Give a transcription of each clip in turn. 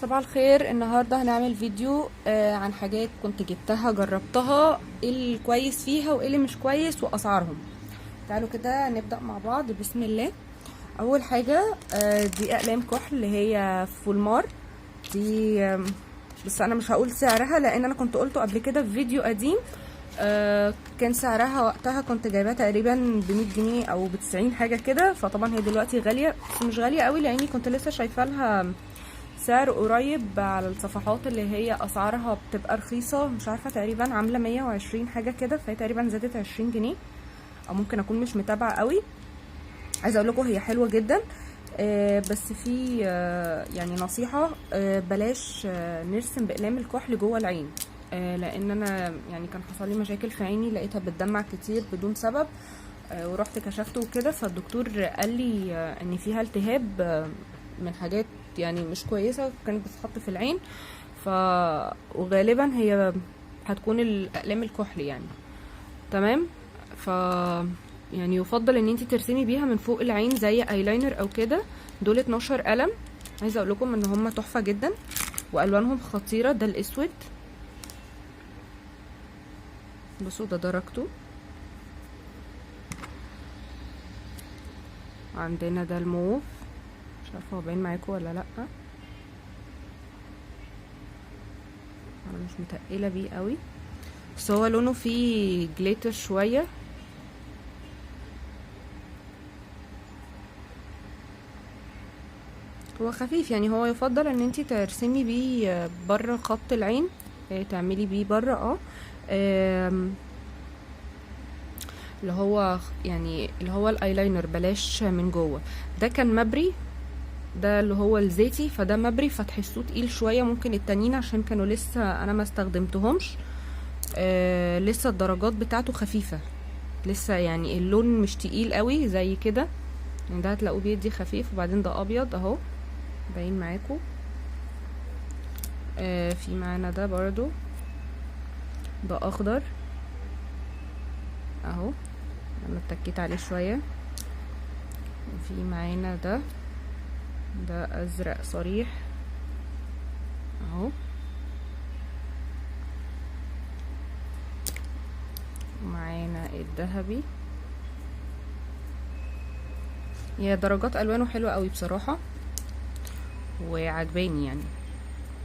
صباح الخير. النهارده هنعمل فيديو عن حاجات كنت جبتها جربتها، ايه الكويس فيها وايه اللي مش كويس واسعارهم. تعالوا كده نبدأ مع بعض. بسم الله. اول حاجة دي اقلام كحل اللي هي فولمار دي. بس انا مش هقول سعرها لان انا كنت قلته قبل كده في فيديو قديم. كان سعرها وقتها كنت جايباها تقريبا ب100 جنيه او ب90 حاجه كده، فطبعا هي دلوقتي غاليه بس مش غاليه قوي لاني كنت لسه شايفه لها سعر قريب على الصفحات اللي هي اسعارها بتبقى رخيصه. مش عارفه تقريبا عامله 120 حاجه كده، فهي تقريبا زادت 20 جنيه او ممكن اكون مش متابعه قوي. عايزه اقول لكم هي حلوه جدا. بس في يعني نصيحه، بلاش نرسم باقلام الكحل جوه العين، لان انا يعني كان حصل لي مشاكل في عيني، لقيتها بتدمع كتير بدون سبب. ورحت كشفت وكده، فالدكتور قال لي ان فيها التهاب من حاجات يعني مش كويسه كانت بتتحط في العين. وغالبا هي هتكون الاقلام الكحل يعني. تمام. ف يعني يفضل ان انتي ترسمي بيها من فوق العين زي ايلاينر او كده. دول 12 قلم. عايزه اقول لكم ان هم تحفه جدا والوانهم خطيره. ده الاسود، بصوا ده درجته. عندنا ده الموف، مش عارفه هو باين معاكم ولا لا، انا مش متقله بيه قوي بس هو لونه فيه جليتر شويه. هو خفيف يعني، هو يفضل ان انتي ترسمي بيه بره خط العين، تعملي بيه بره اللي هو يعني اللي هو الايلاينر، بلاش من جوه. ده كان مبري، ده اللي هو الزيتي، فده مبري فتحسوه تقيل شويه. ممكن التانيين عشان كانوا لسه انا ما استخدمتهمش، لسه الدرجات بتاعته خفيفه، لسه يعني اللون مش تقيل قوي زي كده. يعني ده هتلاقوه بيدي خفيف، وبعدين ده ابيض اهو باين معاكم. في معانا ده برضو، ده اخضر اهو، انا اتكيت عليه شويه. وفي معانا ده ازرق صريح اهو. ومعانا الذهبي. هي درجات الوانه حلوه قوي بصراحه وعجباني يعني،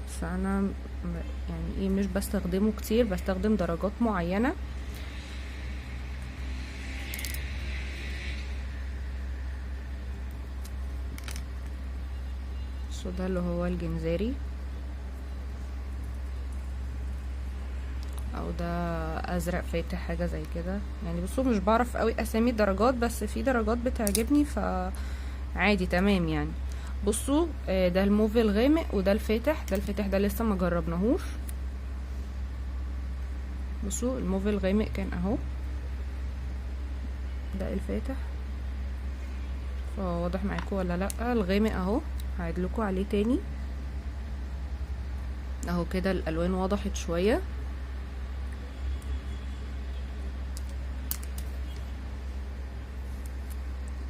بس انا يعني ايه مش بستخدمه كتير، بستخدم درجات معينه. ده اللي هو الجنزاري، او ده ازرق فاتح حاجه زي كده يعني. بصوا مش بعرف قوي اسامي الدرجات، بس في درجات بتعجبني فعادي تمام يعني. بصوا ده الموف الغامق وده الفاتح. ده الفاتح ده لسه ما جربناهوش. بصوا الموف الغامق كان اهو، ده الفاتح، فواضح معاكم ولا لا؟ الغامق اهو، هعيدلكوا عليه تاني اهو كده، الالوان وضحت شويه.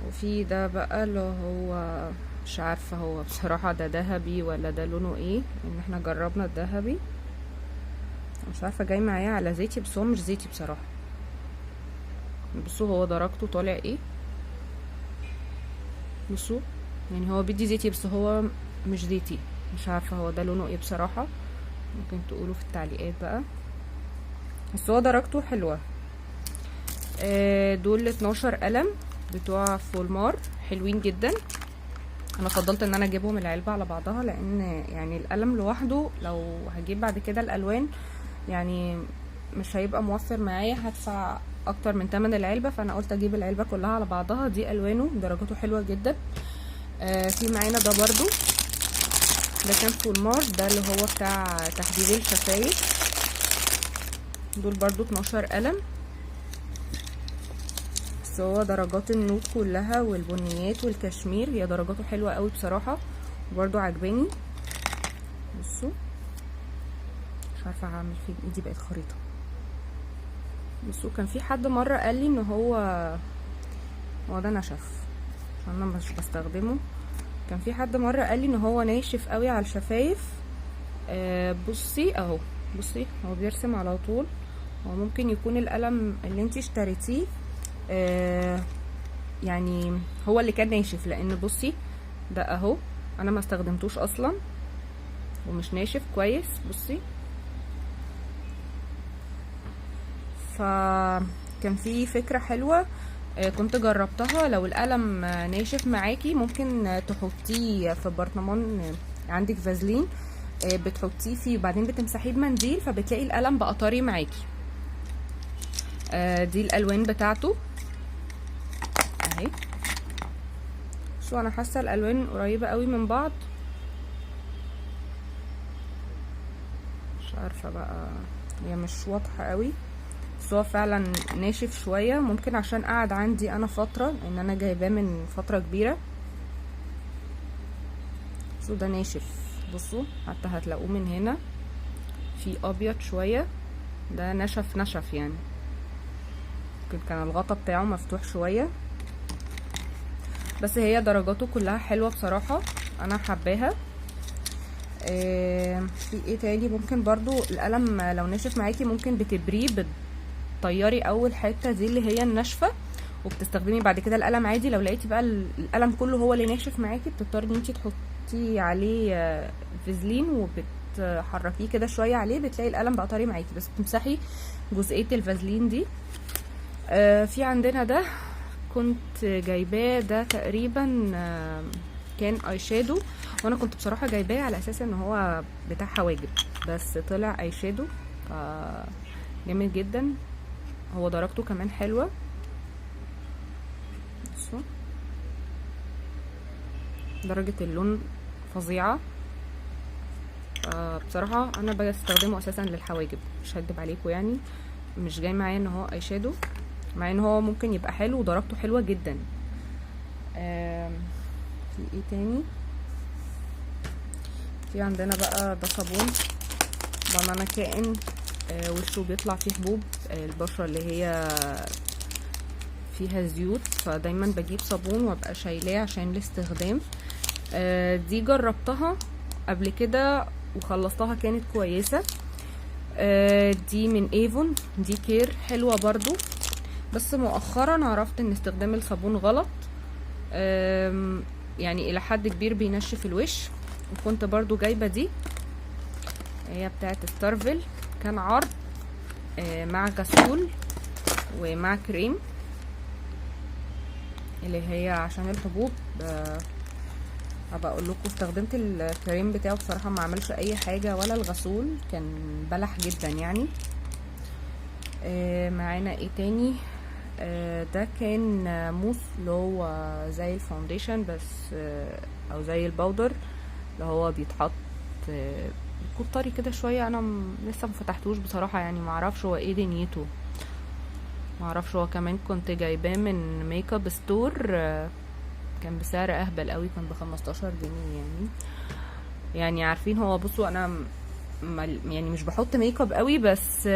وفي ده بقى اللي هو مش عارفه هو بصراحه ده ذهبي ولا ده لونه ايه، ان احنا جربنا الذهبي. مش عارفه جاي معايا على زيتي بس هو مش زيتي بصراحه. بصوا هو درجته طالع ايه، بصوا يعني هو بيدي زيتي بس هو مش زيتي. مش عارفه هو ده لونه ايه بصراحه، ممكن تقولوا في التعليقات بقى، بس هو درجته حلوه. دول 12 قلم بتوع فولمار، حلوين جدا. انا فضلت ان انا اجيبهم العلبه على بعضها، لان يعني القلم لوحده لو هجيب بعد كده الالوان يعني مش هيبقى موفر معايا، هدفع اكتر من تمن العلبه، فانا قلت اجيب العلبه كلها على بعضها. دي الوانه درجاته حلوه جدا. في معانا ده برضو، ده كان فولمار، ده اللي هو بتاع تحديد الشفايف. دول برضو 12 قلم، بس هو درجات النوت كلها والبنيات والكشمير، هي درجاته حلوه قوي بصراحه وبرضو عجباني. بصوا مش عارفه هعمل فين، ايدي بقت خريطه. بصوا كان في حد مره قال لي ان هو ده نشف، عشان انا مش بستخدمه. كان في حد مره قال لي ان هو ناشف قوي على الشفايف. بصي اهو، بصي هو بيرسم على طول. هو ممكن يكون القلم اللي انتي اشتريتيه يعني هو اللي كان ناشف، لان بصي ده اهو انا ما استخدمتوش اصلا ومش ناشف كويس. بصي فكان في فكرة حلوة كنت جربتها. لو القلم ناشف معاكي ممكن تحطيه في برطمان عندك فازلين، بتحطيه فيه وبعدين بتمسحيه بمنديل، فبتلاقي القلم بقى طري معاكي. دي الالوان بتاعته اهي. شو انا حاسه الالوان قريبه قوي من بعض، مش عارفه بقى هي مش واضحه قوي، بس هو فعلا ناشف شويه. ممكن عشان قعد عندي انا فتره، لان انا جايباه من فتره كبيره. شو ده ناشف، بصوا حتى هتلاقوه من هنا في ابيض شويه، ده نشف يعني. ممكن كان الغطا بتاعه مفتوح شويه، بس هي درجاته كلها حلوه بصراحه، انا حباها. في ايه تاني؟ ممكن برضو القلم لو ناشف معاكي ممكن بتبريه، بتطيري اول حته دي اللي هي الناشفه، وبتستخدمي بعد كده القلم عادي. لو لقيتي بقى القلم كله هو اللي ناشف معاكي، بتضطري ان انتي تحطي عليه فازلين وبتحركيه كده شويه عليه، بتلاقي القلم بقى طري معاكي، بس بتمسحي جزئيه الفازلين دي. في عندنا ده كنت جايباه، ده تقريبا كان اي شادو، وانا كنت بصراحه جايباه على اساس ان هو بتاع حواجب، بس طلع اي شادو جامد جدا. هو درجته كمان حلوه، بصوا درجه اللون فظيعه. بصراحه انا بستخدمه اساسا للحواجب، مش هكدب عليكم يعني، مش جاي معايا ان هو اي شادو، مع ان هو ممكن يبقى حلو ودرجته حلوه جدا. في ايه تاني؟ في عندنا بقى ده صابون بنانا كائن، وشه بيطلع فيه حبوب، البشره اللي هي فيها زيوت، فدايما بجيب صابون وابقى شايلاه عشان الاستخدام. دي جربتها قبل كده وخلصتها، كانت كويسه. دي من ايفون، دي كير، حلوه برضو، بس مؤخرا عرفت ان استخدام الصابون غلط، يعني الى حد كبير بينشف الوش. وكنت برضو جايبه دي، هي بتاعت ستارفل، كان عرض مع غسول ومع كريم اللي هي عشان الحبوب. هبقى اقول لكم استخدمت الكريم بتاعه بصراحه ما عملش اي حاجه، ولا الغسول كان بلح جدا يعني. معانا ايه تاني؟ ده كان موس اللي هو زي الفاونديشن بس، او زي الباودر اللي هو بيتحط، بيكون طري كده شويه. انا لسه مفتحتوش بصراحه يعني، معرفش هو ايه دنيته، معرفش. هو كمان كنت جايباه من ميك اب ستور، كان بسعر اهبل قوي، كان ب15 جنيه يعني عارفين. هو بصوا انا يعني مش بحط ميك اب قوي، بس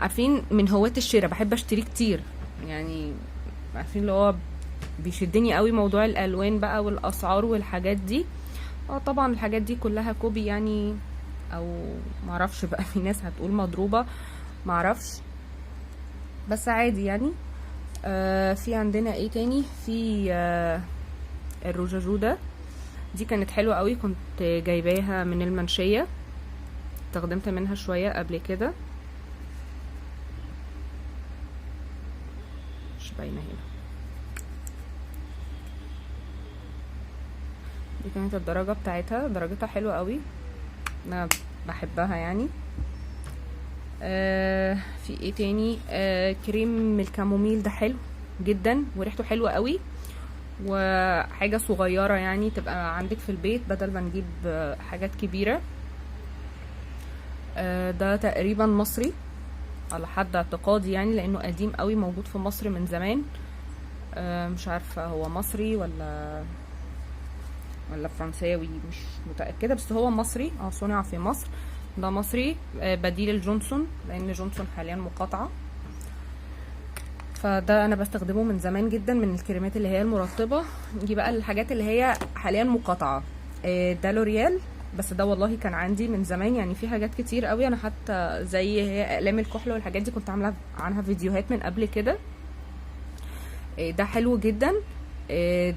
عارفين من هواة الشراء، بحب اشتري كتير يعني، عارفين اللي هو بيشدني قوي موضوع الالوان بقى والاسعار والحاجات دي. طبعا الحاجات دي كلها كوبي يعني، او معرفش بقى، في ناس هتقول مضروبة، معرفش، بس عادي يعني. في عندنا ايه تاني؟ في الروجاجو ده، دي كانت حلوة قوي، كنت جايباها من المنشية، استخدمت منها شوية قبل كده، مش باينة هنا. دي كانت الدرجة بتاعتها، درجتها حلوة قوي، انا بحبها يعني. في ايه تاني؟ كريم الكاموميل ده حلو جدا وريحته حلوة قوي، وحاجة صغيرة يعني تبقى عندك في البيت بدل ما نجيب حاجات كبيرة. ده تقريبا مصري على حد اعتقادي يعني، لانه قديم قوي، موجود في مصر من زمان. مش عارفة هو مصري ولا فرنساوي، مش متأكدة، بس هو مصري، صنع في مصر. ده مصري، بديل الجونسون، لان جونسون حاليا مقاطعة. فده انا بستخدمه من زمان جدا، من الكريمات اللي هي المرطبه. نيجي بقى الحاجات اللي هي حاليا مقاطعه. ده لوريال، بس ده والله كان عندي من زمان، يعني في حاجات كتير قوي انا حتى زي هي اقلام الكحل والحاجات دي كنت عامله عنها فيديوهات من قبل كده. ده حلو جدا.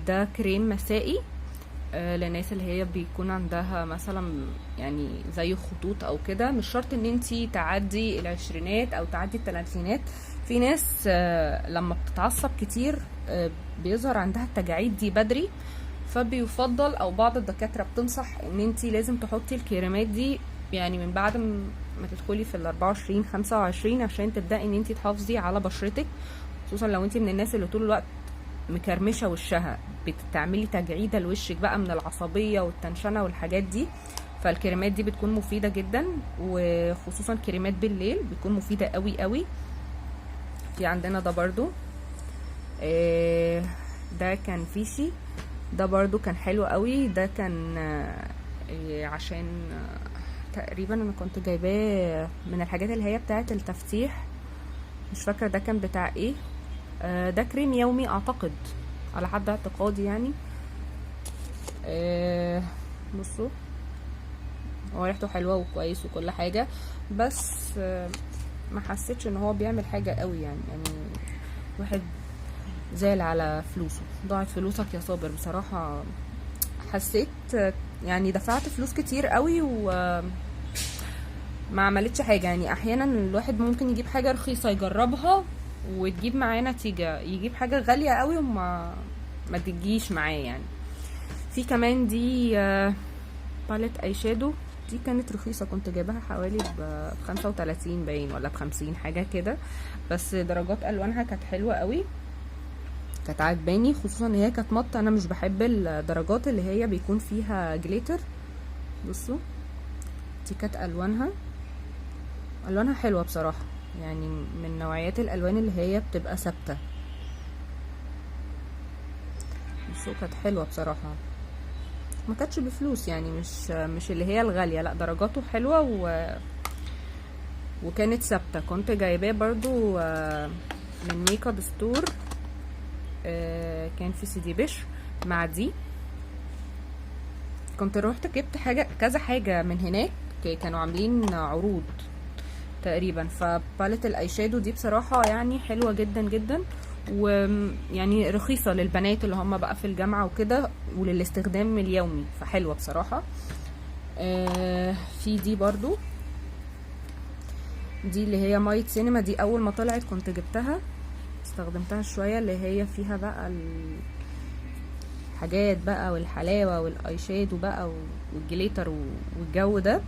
ده كريم مسائي للناس اللي هي بيكون عندها مثلا يعني زي خطوط او كده. مش شرط ان انتي تعدي العشرينات او تعدي الثلاثينات، في ناس لما بتتعصب كتير بيظهر عندها التجاعيد دي بدري، فبيفضل او بعض الدكاترة بتنصح ان انتي لازم تحطي الكريمات دي يعني من بعد ما تدخلي في 24 25 عشان تبدأي ان انتي تحافظي على بشرتك، خصوصا لو انتي من الناس اللي طول الوقت مكرمشه وشها، بتعملي تجعيده لوشك بقى من العصبيه والتنشنه والحاجات دي. فالكريمات دي بتكون مفيده جدا، وخصوصا كريمات بالليل بتكون مفيده قوي قوي. في عندنا ده برضو ده كان فيشي، ده برضو كان حلو قوي. ده كان عشان تقريبا انا كنت جايباه من الحاجات اللي هي بتاعه التفتيح، مش فاكره ده كان بتاع ايه. ده كريم يومي اعتقد على حد اعتقادي يعني. بصوا هو ريحته حلوه وكويس وكل حاجه، بس ما حسيتش ان هو بيعمل حاجه قوي يعني واحد زعل على فلوسه. ضاعت فلوسك يا صابر بصراحه. حسيت يعني دفعت فلوس كتير قوي وما عملتش حاجه. يعني احيانا الواحد ممكن يجيب حاجه رخيصه يجربها وتجيب معاه نتيجة، يجيب حاجة غالية قوي ما تجيش معاه يعني. في كمان دي باليت اي شادو، دي كانت رخيصة، كنت جايبها حوالي ب35 باين ولا ب50 حاجة كده، بس درجات الوانها كانت حلوة قوي، كانت عجباني، خصوصا ان هي كانت مط. انا مش بحب الدرجات اللي هي بيكون فيها جليتر. بصوا دي كانت الوانها حلوة بصراحة، يعني من نوعيات الالوان اللي هي بتبقى ثابته. بصوا كانت حلوه بصراحه، ما كانتش بفلوس يعني، مش اللي هي الغاليه، لا درجاته حلوه وكانت ثابته. كنت جايباه برضو من ميك اب ستور، كان في سيدي بشر مع دي. كنت روحت جبت حاجه كذا حاجه من هناك، كانوا عاملين عروض تقريبا. فباليت الاي شادو دي بصراحه يعني حلوه جدا جدا، ويعني رخيصه للبنات اللي هم بقى في الجامعه وكده وللاستخدام اليومي، فحلوه بصراحه. في دي برضو، دي اللي هي مايت سينما، دي اول ما طلعت كنت جبتها استخدمتها شويه، اللي هي فيها بقى الحاجات بقى والحلاوه والاي شادو بقى والجليتر والجو ده.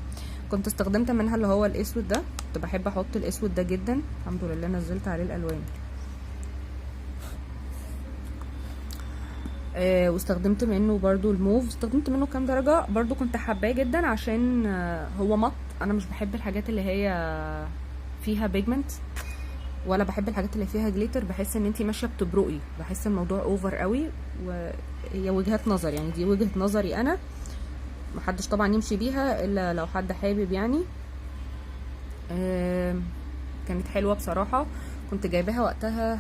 كنت استخدمت منها اللي هو الاسود ده، كنت بحب احط الاسود ده جدا، الحمد لله نزلت عليه الالوان. واستخدمت منه برضو الموف، استخدمت منه كام درجة برضو، كنت حباه جدا عشان هو مط. انا مش بحب الحاجات اللي هي فيها بيجمنت، ولا بحب الحاجات اللي فيها جليتر، بحس ان انتي ماشيه بتبرقي، بحس الموضوع اوفر قوي، وهي وجهات نظر يعني، دي وجهة نظري انا، محدش طبعا يمشي بيها الا لو حد حابب يعني. كانت حلوه بصراحه، كنت جايباها وقتها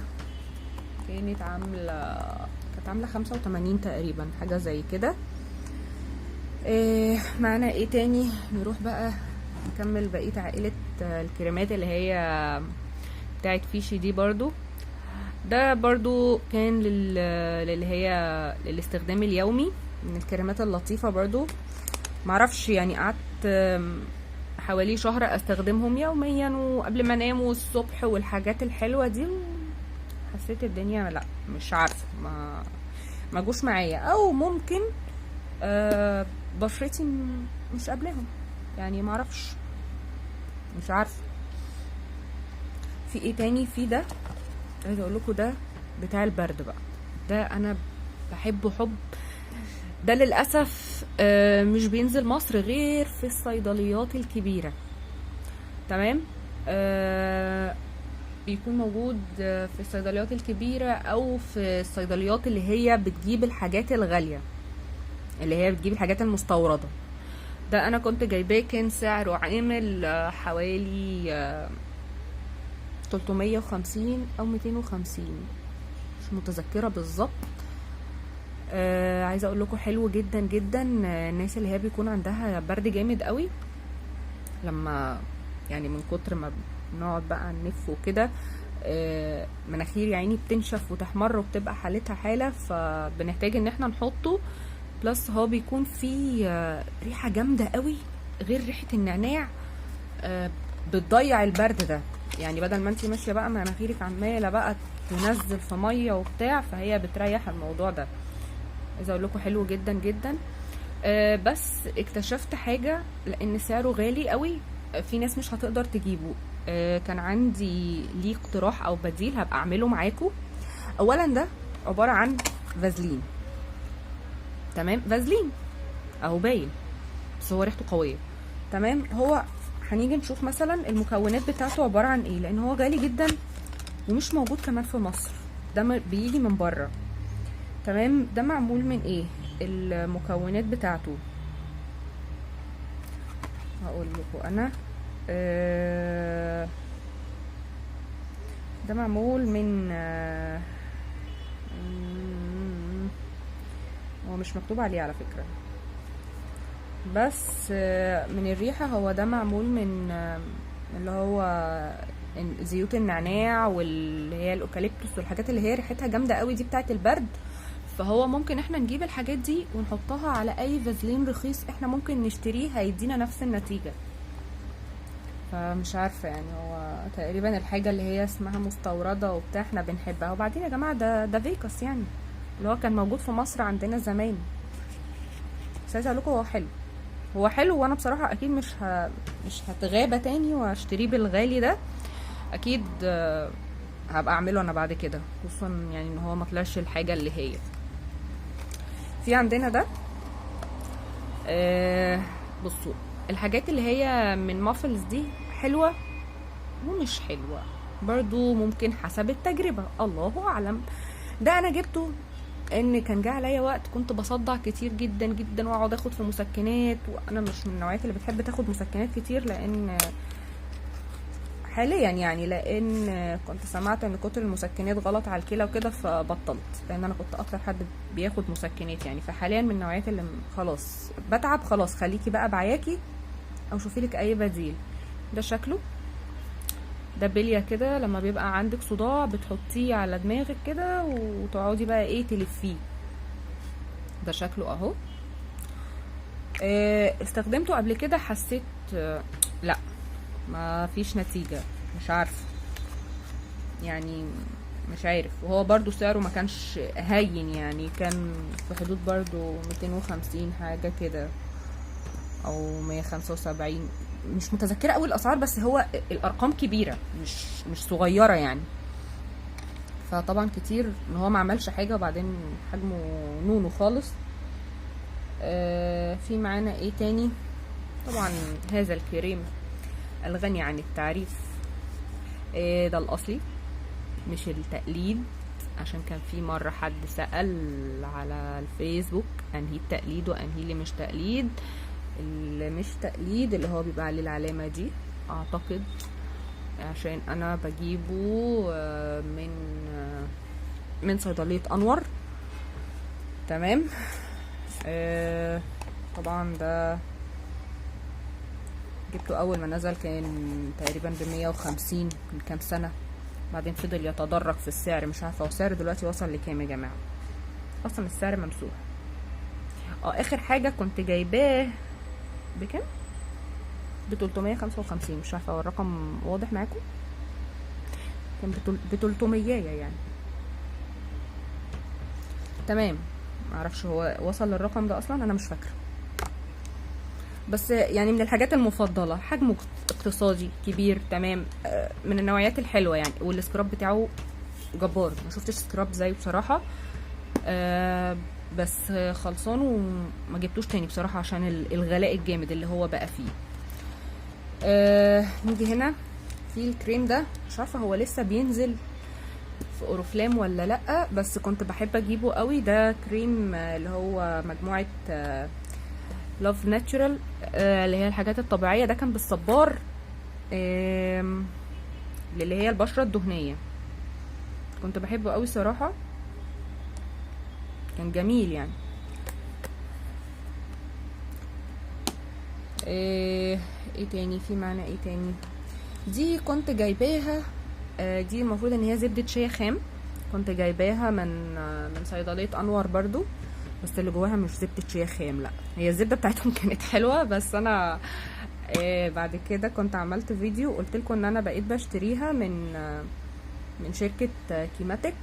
كانت عامله 85 تقريبا، حاجه زي كده. معانا ايه تاني؟ نروح بقى نكمل بقيه عائله الكريمات اللي هي بتاعت فيشي دي. برضو ده برضو كان اللي هي للاستخدام اليومي، من الكريمات اللطيفه برضو. معرفش يعني قعدت حوالي شهر استخدمهم يوميا وقبل ما انام والصبح والحاجات الحلوه دي، حسيت الدنيا لا مش عارفه ما جوش معايا، او ممكن بشرتي مش قابلاهم يعني، معرفش، مش عارفه. في ايه تاني؟ في ده عايزه اقول لكم، ده بتاع البرد بقى، ده انا بحبه حب. ده للأسف مش بينزل مصر غير في الصيدليات الكبيرة، تمام؟ بيكون موجود في الصيدليات الكبيرة او في الصيدليات اللي هي بتجيب الحاجات الغالية، اللي هي بتجيب الحاجات المستوردة. ده انا كنت جايباه، كان سعره عامل حوالي 350 او 250 مش متذكره بالظبط. عايزه اقول لكم حلو جدا جدا. الناس اللي هي بيكون عندها برد جامد قوي، لما يعني من كتر ما بنقعد بقى نلف وكده مناخير يا عيني بتنشف وتحمر وبتبقى حالتها حاله، فبنحتاج ان احنا نحطه. بلس هو بيكون فيه ريحه جامده قوي غير ريحه النعناع، بتضيع البرد ده. يعني بدل ما انتي ماشيه بقى مناخيرك عماله بقى تنزل في ميه وبتاع، فهي بتريح الموضوع ده. عايزه اقول لكم حلو جدا جدا. بس اكتشفت حاجه، لان سعره غالي قوي في ناس مش هتقدر تجيبه. كان عندي ليه اقتراح او بديل هبقى اعمله معاكم. اولا ده عباره عن فازلين، تمام؟ فازلين اهو باين، بس هو ريحته قويه. تمام. هو هنيجي نشوف مثلا المكونات بتاعته عباره عن ايه، لان هو غالي جدا ومش موجود كمان في مصر، ده بيجي من بره. تمام. ده معمول من ايه؟ المكونات بتاعته هقول لكم انا. ده معمول من هو مش مكتوب عليه على فكرة، بس من الريحة هو ده معمول من اللي هو زيوت النعناع واللي هي الاوكاليبتوس والحاجات اللي هي ريحتها جامدة قوي دي بتاعت البرد. فهو ممكن احنا نجيب الحاجات دي ونحطها على اي فازلين رخيص احنا ممكن نشتريه، هيدينا نفس النتيجة. فمش عارفة يعني، هو تقريبا الحاجة اللي هي اسمها مستوردة وبتاع احنا بنحبها. وبعدين يا جماعة ده فيكس يعني، اللي هو كان موجود في مصر عندنا زمان. بس عايزة اقولكوا هو حلو، هو حلو. وانا بصراحة اكيد مش هتغابى تاني واشتريه بالغالي ده. اكيد هبقى اعمله انا بعد كده، خصوصا يعني ان هو مطلعش الحاجة اللي هي في عندنا ده. بصوا، الحاجات اللي هي من مافلز دي حلوة ومش حلوة برضو، ممكن حسب التجربة، الله اعلم. ده انا جبته ان كان جه عليا وقت كنت بصدع كتير جدا جدا واقعد اخد في مسكنات، وانا مش من النوعيات اللي بتحب تاخد مسكنات كتير، لان حاليا يعني لان كنت سمعت ان كتر المسكنات غلط على الكلى وكده، فبطلت. لان انا كنت اكتر حد بياخد مسكنات يعني، فحاليا من النوعيات اللي خلاص بتعب، خلاص خليكي بقى بعياكي او شوفي لك اي بديل. ده شكله، ده بليه كده، لما بيبقى عندك صداع بتحطيه على دماغك كده وتقعدي بقى ايه تلفيه. ده شكله اهو. استخدمته قبل كده، حسيت لا ما فيش نتيجة، مش عارفه يعني، مش عارف. وهو برضو سعره ما كانش هين يعني، كان في حدود برضو 250 حاجة كده او 175، مش متذكرة قوي الاسعار، بس هو الارقام كبيرة مش صغيرة يعني. فطبعا كتير ان هو ما عملش حاجة، وبعدين حجمه نونو خالص. في معانا ايه تاني؟ طبعا هذا الكريم الغني عن التعريف. ده الاصلي مش التقليد، عشان كان في مرة حد سأل على الفيسبوك انهي التقليد وانهي اللي مش تقليد. اللي مش تقليد اللي هو بيبقى عليه العلامة دي اعتقد، عشان انا بجيبه من صيدلية انور. تمام. طبعا ده جبته اول ما نزل كان تقريبا ب150 من كام سنة، بعدين فضل يتدرج في السعر. مش عارفة هو السعر دلوقتي وصل لكام يا جماعة، اصلا السعر ممسوح. اخر حاجة كنت جايباه بكام؟ ب355، مش عارفة هو الرقم واضح معاكم، كان ب300 يعني. تمام. معرفش هو وصل للرقم ده اصلا، انا مش فاكرة. بس يعني من الحاجات المفضلة، حجمه اقتصادي كبير. تمام. من النوعيات الحلوة يعني، والسكراب بتاعه جبار، ما شفتش سكراب زيه بصراحة. بس خلصان وما جبتوش تاني بصراحة عشان الغلاء الجامد اللي هو بقى فيه. نيجي هنا في الكريم ده، مش عارفة هو لسه بينزل في اورفلام ولا لأ، بس كنت بحب اجيبه قوي. ده كريم اللي هو مجموعة لاف ناتشورال، اللي هي الحاجات الطبيعية. ده كان بالصبار، اللي هي البشرة الدهنية، كنت بحبه قوي صراحة، كان جميل يعني. ايه تاني في معنى ايه تاني؟ دي كنت جايباها، دي المفروض ان هي زبدة شيا خام، كنت جايباها من صيدلية انور برضو، بس اللي جواها مش زبدة شيا خام، لا هي الزبدة بتاعتهم كانت حلوة، بس انا بعد كده كنت عملت فيديو قلت لكم ان انا بقيت بشتريها من شركة كيماتيك.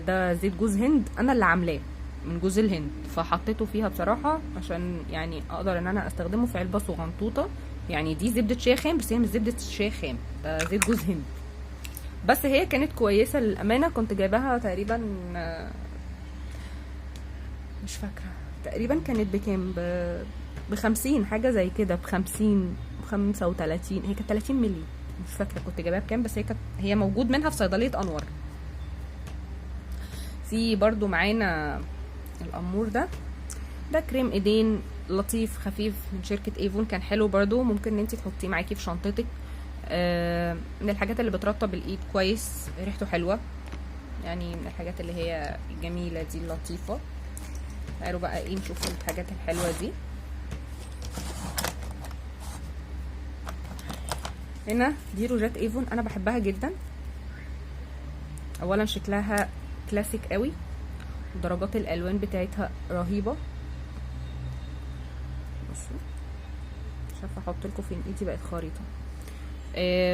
ده زيت جوز هند انا اللي عاملاه من جوز الهند، فحطيته فيها بصراحة عشان يعني اقدر ان انا استخدمه في علبة صغنطوطة. يعني دي زبدة شيا خام بس هي مش زبدة شيا خام، ده زيت جوز هند، بس هي كانت كويسة للأمانة. كنت جايباها تقريبا مش فاكرة، تقريبا كانت بكام، ب50 حاجة زي كده، ب50 ب35، هي كانت 30 مللي، مش فاكرة كنت جايباها بكام، بس هي موجود منها في صيدلية أنور. في برضو معانا الأمور ده كريم ايدين لطيف خفيف من شركة ايفون، كان حلو برضو، ممكن ان انتي تحطيه معاكي في شنطتك، من الحاجات اللي بترطب الايد كويس، ريحته حلوة يعني، من الحاجات اللي هي الجميلة دي اللطيفة. تعالوا بقى ايه نشوف الحاجات الحلوة دي. هنا دي روجات ايفون، انا بحبها جدا. اولا شكلها كلاسيك قوي، ودرجات الالوان بتاعتها رهيبة. بصوا مش عارفه احط لكم فين، ايدي بقت خريطه.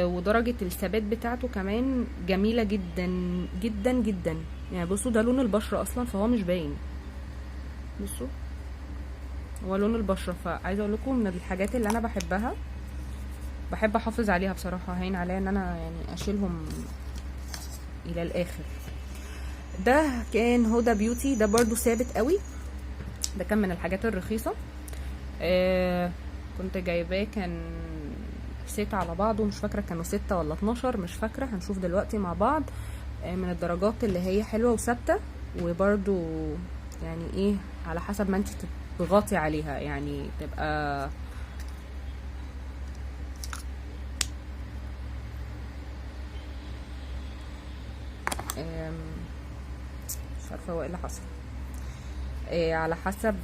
ودرجه الثبات بتاعته كمان جميله جدا جدا جدا يعني. بصوا ده لون البشره اصلا، فهو مش باين، بصوا هو لون البشره. فعايزه اقول لكم من الحاجات اللي انا بحبها، بحب احافظ عليها بصراحه، هين عليا ان انا يعني اشيلهم الى الاخر. ده كان هدى بيوتي، ده برضو ثابت قوي، ده كان من الحاجات الرخيصه. كنت جايباه، كان ست على بعضه، مش فاكره كانوا 6 ولا 12، مش فاكره، هنشوف دلوقتي مع بعض. من الدرجات اللي هي حلوه وثابته، وبرده يعني ايه على حسب ما انت تضغطي عليها يعني تبقى مش عارفه هو ايه اللي حصل. على حسب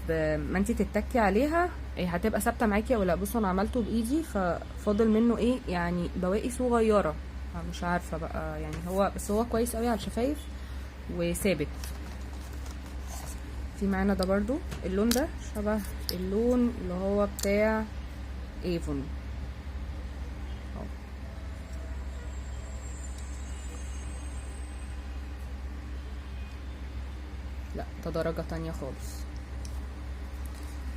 ما انت تتكي عليها هتبقى ثابته معاكي ولا لا. بصوا انا عملته بايدي، ففاضل منه ايه يعني بواقي صغيره، مش عارفه بقى يعني، هو بس هو كويس قوي على الشفايف وثابت. في معانا ده برضو، اللون ده شبه اللون اللي هو بتاع ايفون اهو. لا ده درجة تانية خالص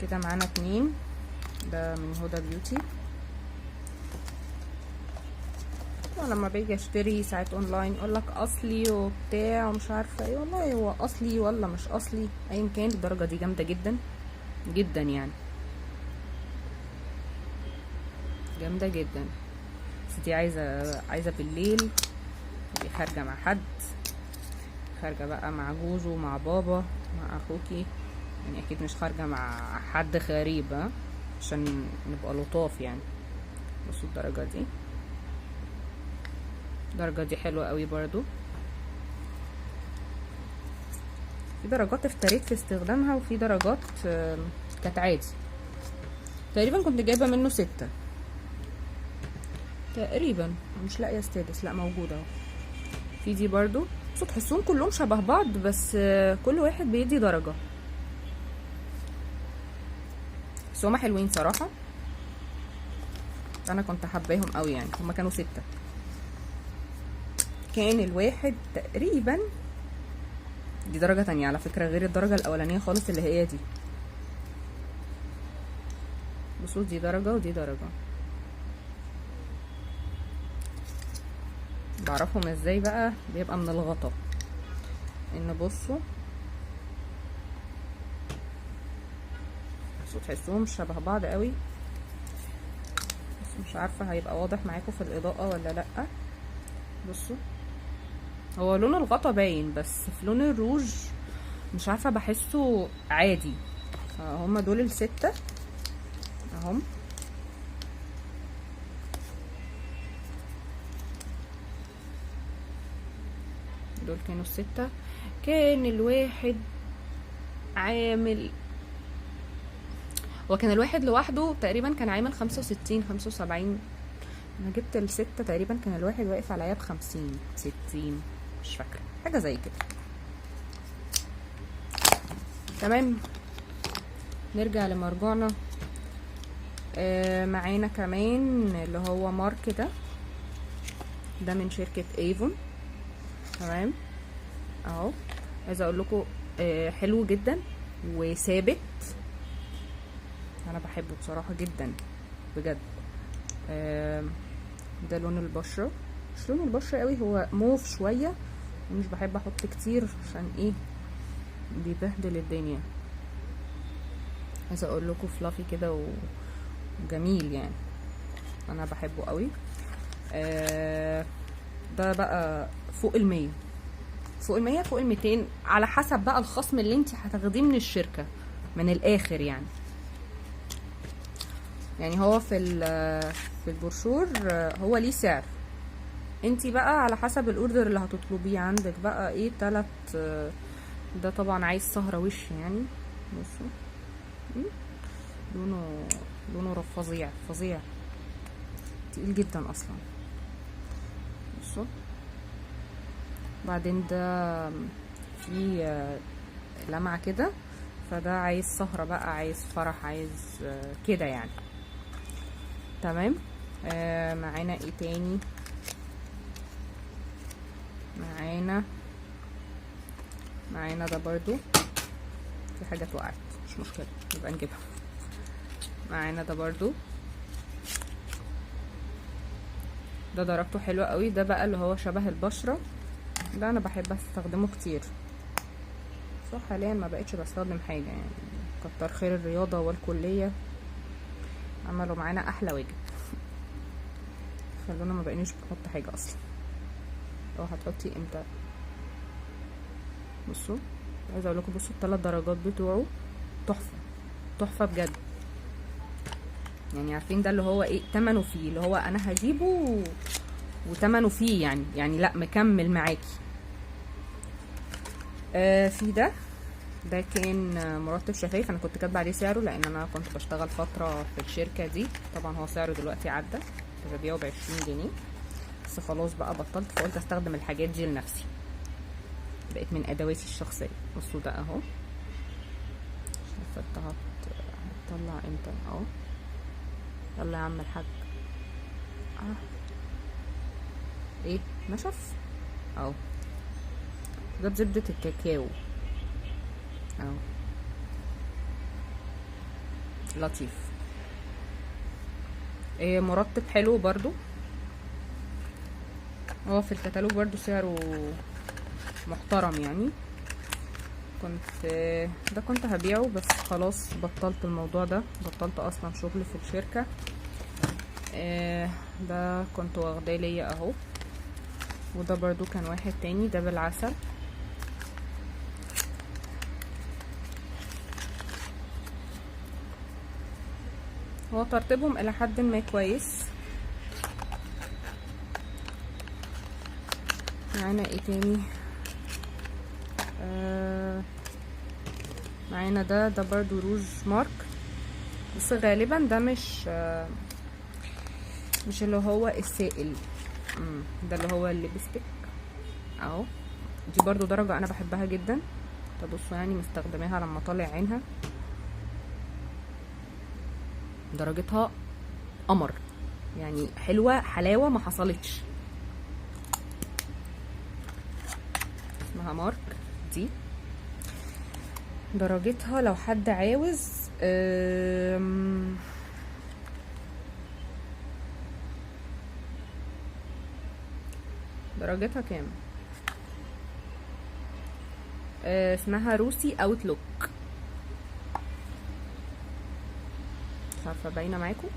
كده. معانا 2، ده من هدى بيوتي. لما باجي اشتري ساعات اونلاين يقولك اصلي وبتاع ومش عارفه ايه، والله هو اصلي ولا مش اصلي ايا كان، الدرجه دي جامده جدا جدا يعني، جامده جدا. بس دي عايزه بالليل، دي خارجه مع حد، خارجه بقى مع جوزه مع بابا مع اخوكي يعني، اكيد مش خارجه مع حد غريب عشان نبقى لطاف يعني. بصوا الدرجه دي، الدرجة دي حلوة قوي برضو. في درجات افتريت في استخدامها، وفي درجات كانت عادي. تقريبا كنت جايبة منه 6 تقريبا، مش لاقيه السادس، لا موجودة اهو. في دي برضو، بصوا تحسون كلهم شبه بعض، بس كل واحد بيدي درجة، بس هما حلوين صراحة، انا كنت حباهم قوي يعني. هما كانوا 6، كان الواحد تقريبا. دي درجة تانية على فكرة غير الدرجة الاولانية خالص اللي هي دي. بصوا دي درجة ودي درجة. بعرفهم ازاي بقى، بيبقى من الغطا ان بصوا تحسوهم شبه بعض قوي، بس مش عارفة هيبقى واضح معاكم في الاضاءة ولا لا. بصوا هو لون الغطا باين، بس في لون الروج مش عارفة بحسه عادي. هما دول ال6 اهم. دول كانوا ال6. كان الواحد عامل، وكان الواحد لوحده تقريبا كان عامل 65 75. انا جبت ال6 تقريبا كان الواحد واقف عليا ب50 60، مش فاكره، حاجه زي كده. تمام، نرجع لمرجعنا. معانا كمان اللي هو مارك ده من شركه ايفون. تمام اهو، عايزه اقول لكم حلو جدا وثابت، انا بحبه بصراحه جدا بجد. ده لون البشره، مش لون البشره قوي، هو موف شويه، ومش بحب احط كتير عشان ايه بيبهدل الدنيا. عايزه اقول لكم فلافي كده وجميل يعني، انا بحبه قوي. ده بقى فوق ال100، فوق ال100، فوق ال200، على حسب بقى الخصم اللي انت هتاخديه من الشركه، من الاخر يعني هو في البروشور هو ليه سعر، انتي بقى على حسب الاوردر اللي هتطلبيه. عندك بقى ايه 3. ده طبعا عايز سهرة وش يعني، بصوا لونه فظيع فظيع، تقيل جدا اصلا. بصوا، بعدين ده في لمعة كده، فده عايز سهرة بقى، عايز فرح، عايز كده يعني. تمام. معانا ايه تاني؟ معانا ده برضو، في حاجة وقعت مش مشكلة نبقى نجيبها. معانا ده برضو، ده درجته حلوة قوي. ده بقى اللي هو شبه البشرة، ده انا بحب استخدمه كتير. صح، حاليا ما بقتش بستخدم حاجة يعني، كتر خير الرياضة والكلية عملوا معانا احلى واجب، خلونا ما بقيناش بنحط حاجة اصلا. لو هتحطي امتى؟ بصوا، عايزه اقول لكم، بصوا ال3 درجات بتوعه تحفه تحفه بجد يعني. عارفين ده اللي هو ايه تمنه فيه، اللي هو انا هجيبه وتمنه فيه يعني لا مكمل معاكي. في ده كان مرطب شفايف، انا كنت كاتبه عليه سعره لان انا كنت بشتغل فتره في الشركه دي. طبعا هو سعره دلوقتي عدى، كنت ببيعه ب20 جنيه، بس خلاص بقى بطلت، فقلت استخدم الحاجات دي لنفسي، بقت من ادواتي الشخصيه. بصوا ده اهو، شايفه هتطلع امتى؟ اهو، يلا يا عم الحاج. ايه نشف اهو، ده بزبده الكاكاو اهو، لطيف. مرطب حلو برضو، هو في الكتالوج برضو سعره محترم يعني. كنت هبيعه، بس خلاص بطلت الموضوع ده، بطلت اصلا شغل في الشركة. ده كنت واخداه ليا اهو. وده برضو كان واحد تاني، ده بالعسل. هو ترتيبهم الى حد ما كويس. معانا ايه تاني؟ معانا ده برضو روج مارك، بس غالبا ده مش اللي هو السائل، ده اللي هو الليبستيك اهو. دي برضو درجة انا بحبها جدا، تبصوا يعني مستخدماها لما طالع عينها، درجتها قمر يعني، حلوة حلاوة ما حصلتش. اسمها مارك دي، درجتها لو حد عاوز درجتها كام؟ اسمها روسي اوتلوك، مش عارفه باينه معاكم.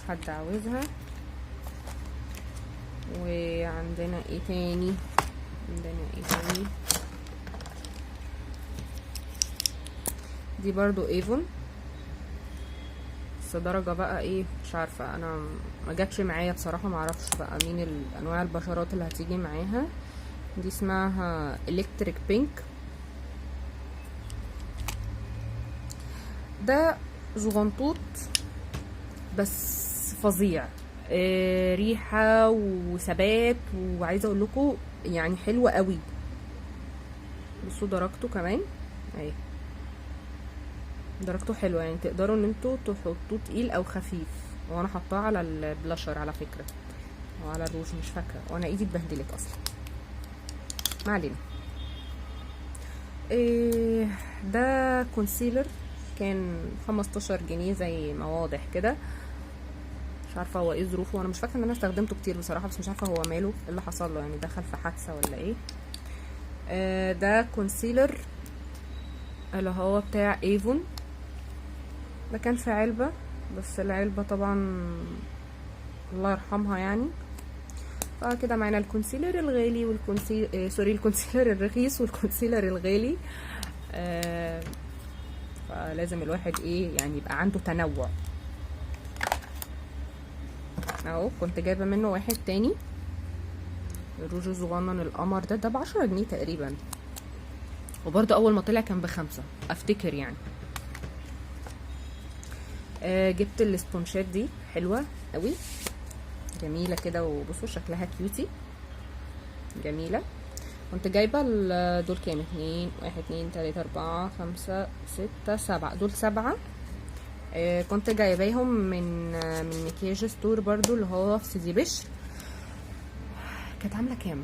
حد عاوزها. وعندنا ايه تاني؟ دي برضو ايفون، بس درجة بقى ايه مش عارفة، انا ما جاتش معايا بصراحة، ما اعرفش بقى مين انواع البشرات اللي هتيجي معاها. دي اسمها الكتريك بينك. ده زغنطوط بس فظيع، ريحة وثبات، وعايزة اقول لكم يعني حلوة قوي. بصوا درجته كمان اهي، درجته حلوة، يعني تقدروا ان انتوا تحطوه تقيل او خفيف. وانا حطاه على البلاشر على فكرة، او على الروج مش فاكرة، وانا ايدي اتبهدلت اصلا، ما علينا. ده كونسيلر كان 15 جنيه زي ما واضح كده، مش عارفه هو ايه ظروفه، وانا مش فاكره ان انا استخدمته كتير بصراحه، بس مش عارفه هو ماله ايه اللي حصل له، يعني دخل في حادثه ولا ايه. ده كونسيلر اللي هو بتاع ايفون، ده كان في علبه، بس العلبه طبعا الله يرحمها يعني. فكده معانا الكونسيلر الغالي الكونسيلر الرخيص والكونسيلر الغالي. فلازم الواحد ايه يعني يبقى عنده تنوع. اهو كنت جايبه منه واحد تاني، الروج الصغنن القمر ده ب10 جنيه تقريبا، وبرضه اول ما طلع كان ب5 افتكر يعني. جبت الاسبونشات دي حلوه قوي، جميله كده، وبصوا شكلها كيوتي جميله. كنت جايبه دول كام، 2 1 2 3 4 5 6 7، دول 7. كنت جايباهم من مكياج ستور برضو اللي هو في سيدي بشر. كانت عامله كام،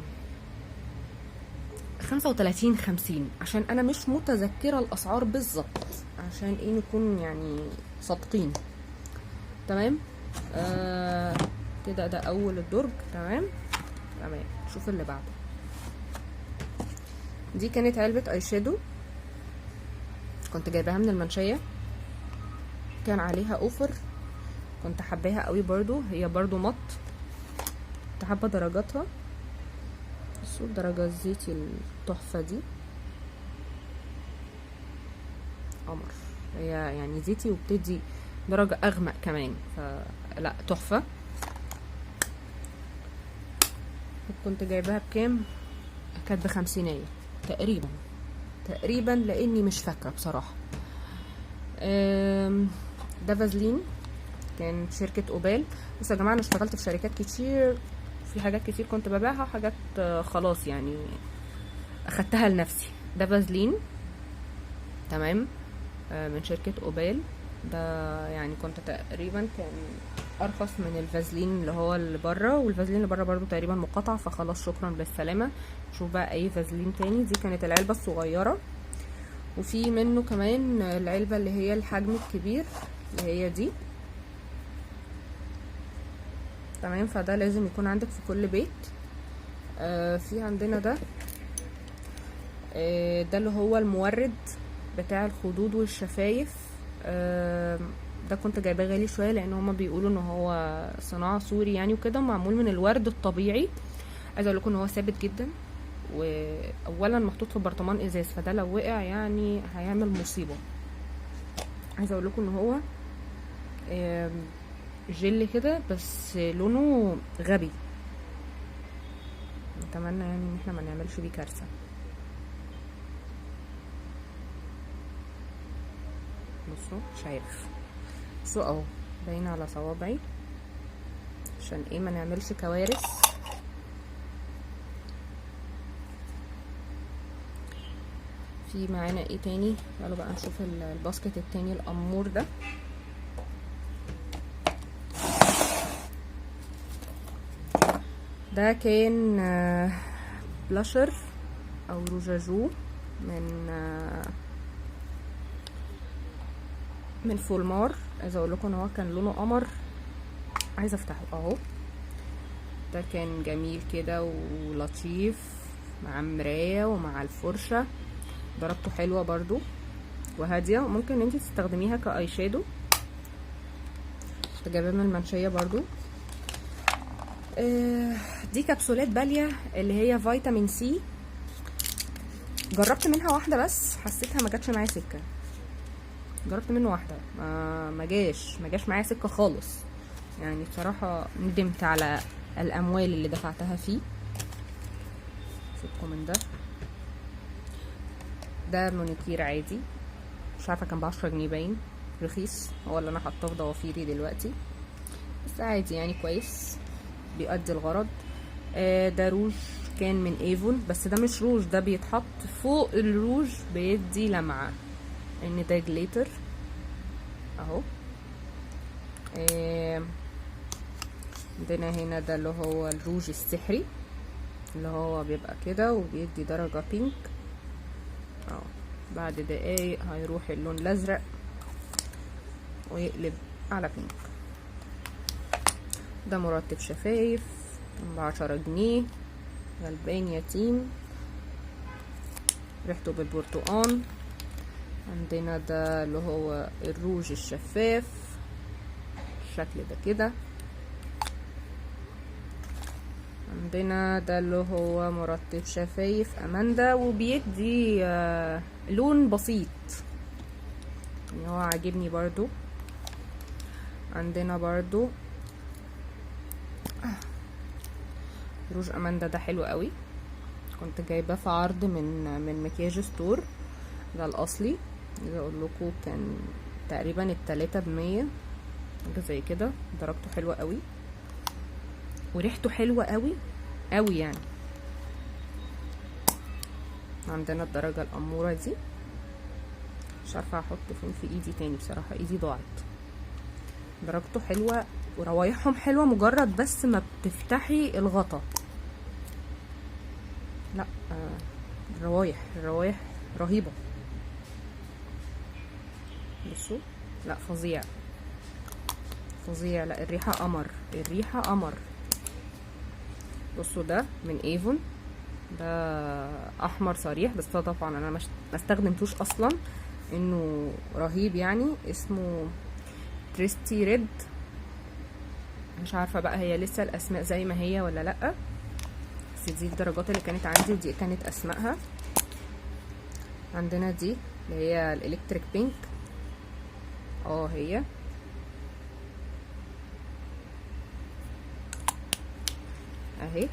35 50، عشان انا مش متذكره الاسعار بالظبط، عشان ايه نكون يعني صادقين. تمام. كده ده اول الدرج. تمام. شوف اللي بعده. دي كانت علبه اي شادو، كنت جايباها من المنشيه، كان عليها اوفر، كنت حباها قوي برضو، هي برضو مط، كنت حابه درجاتها. بصوا الدرجه الزيتي التحفه دي، قمر، هي يعني زيتي وبتدي درجه اغمق كمان، فلا تحفه. كنت جايباها بكام، كانت ب50 تقريبا لاني مش فاكره بصراحه. ده فازلين كان شركه اوبال. بصوا يا جماعه انا اشتغلت في شركات كتير، في حاجات كتير كنت ببيعها، حاجات خلاص يعني اخدتها لنفسي. ده فازلين تمام، من شركه اوبال. ده يعني كنت تقريبا كان ارخص من الفازلين اللي هو اللي بره، والفازلين اللي بره برضو تقريبا مقاطعه، فخلاص شكرا بالسلامه. شوف بقى اي فازلين تاني. دي كانت العلبه الصغيره، وفي منه كمان العلبه اللي هي الحجم الكبير اللي هي دي. تمام. فده لازم يكون عندك في كل بيت. في عندنا ده، ده اللي هو المورد بتاع الخدود والشفايف. ده كنت جايباه غالي شويه، لان هما بيقولوا ان هو صناعه سوري يعني وكده، معمول من الورد الطبيعي. عايزه اقول لكم ان هو ثابت جدا، واولا محطوط في برطمان ازاز، فده لو وقع يعني هيعمل مصيبه. عايزه اقول لكم ان هو جل كده، بس لونه غبي، نتمنى يعني ان احنا ما نعملش بيه كارثه. بصوا مش عارف، بصوا اهو باين على صوابعي، عشان ايه ما نعملش كوارث. في معانا ايه تاني، يلا بقى نشوف الباسكت التاني الامور ده. ده كان بلاشر او روجاجو من فولمار. عايزه اقول لكم ان هو كان لونه قمر، عايزه افتحه اهو. ده كان جميل كده ولطيف مع مرايه ومع الفرشه، درجته حلوه برضو وهاديه، وممكن انت تستخدميها كاي شادو. كنت جايباه من المنشيه برضو. دي كبسولات بالية اللي هي فيتامين سي، جربت منها واحده بس حسيتها ما جاتش معايا سكه، جربت منه واحده ما جاش معايا سكه خالص يعني. بصراحه ندمت على الاموال اللي دفعتها فيه. سيبكم من ده مونيكير عادي، مش عارفه كان ب10 جنيه باين، رخيص. هو اللي انا حاطاه في ضوافيري دلوقتي، بس عادي يعني كويس بيؤدي الغرض. ده روج كان من ايفون، بس ده مش روج، ده بيتحط فوق الروج بيدي لمعة، ان ده جليتر اهو. عندنا هنا ده اللي هو الروج السحري، اللي هو بيبقى كده وبيدي درجة بينك اهو. بعد دقايق هيروح اللون الازرق ويقلب على بينك. ده مرطب شفايف ب10 جنيه، غلبان يتيم، ريحته بالبرتقال. عندنا ده اللي هو الروج الشفاف، الشكل ده كده. عندنا ده اللي هو مرطب شفايف اماندا، وبيدي لون بسيط يعني، هو عاجبني برضو. عندنا برضو روج اماندا، ده حلو قوي، كنت جايباه في عرض من مكياج ستور. ده الاصلي، عايزه اقول لكم كان تقريبا ال3 ب100 حاجه زي كده. درجته حلوه قوي وريحته حلوه قوي قوي يعني. عندنا الدرجه الاموره دي، مش عارفه احطه فين في ايدي تاني بصراحه، ايدي ضاعت. درجته حلوه وروايحهم حلوه، مجرد بس ما بتفتحي الغطا. لا الروايح رهيبه. بصوا، لا فظيع. لا الريحه قمر. بصوا ده من ايفون، ده احمر صريح، بس ده طبعا انا ما استخدمتوش اصلا، انه رهيب يعني. اسمه تريستي ريد، مش عارفه بقى هي لسه الاسماء زي ما هي ولا لا، بس دي الدرجات اللي كانت عندي ودي كانت اسمائها. عندنا دي اللي هي الالكتريك بينك، هي اهي.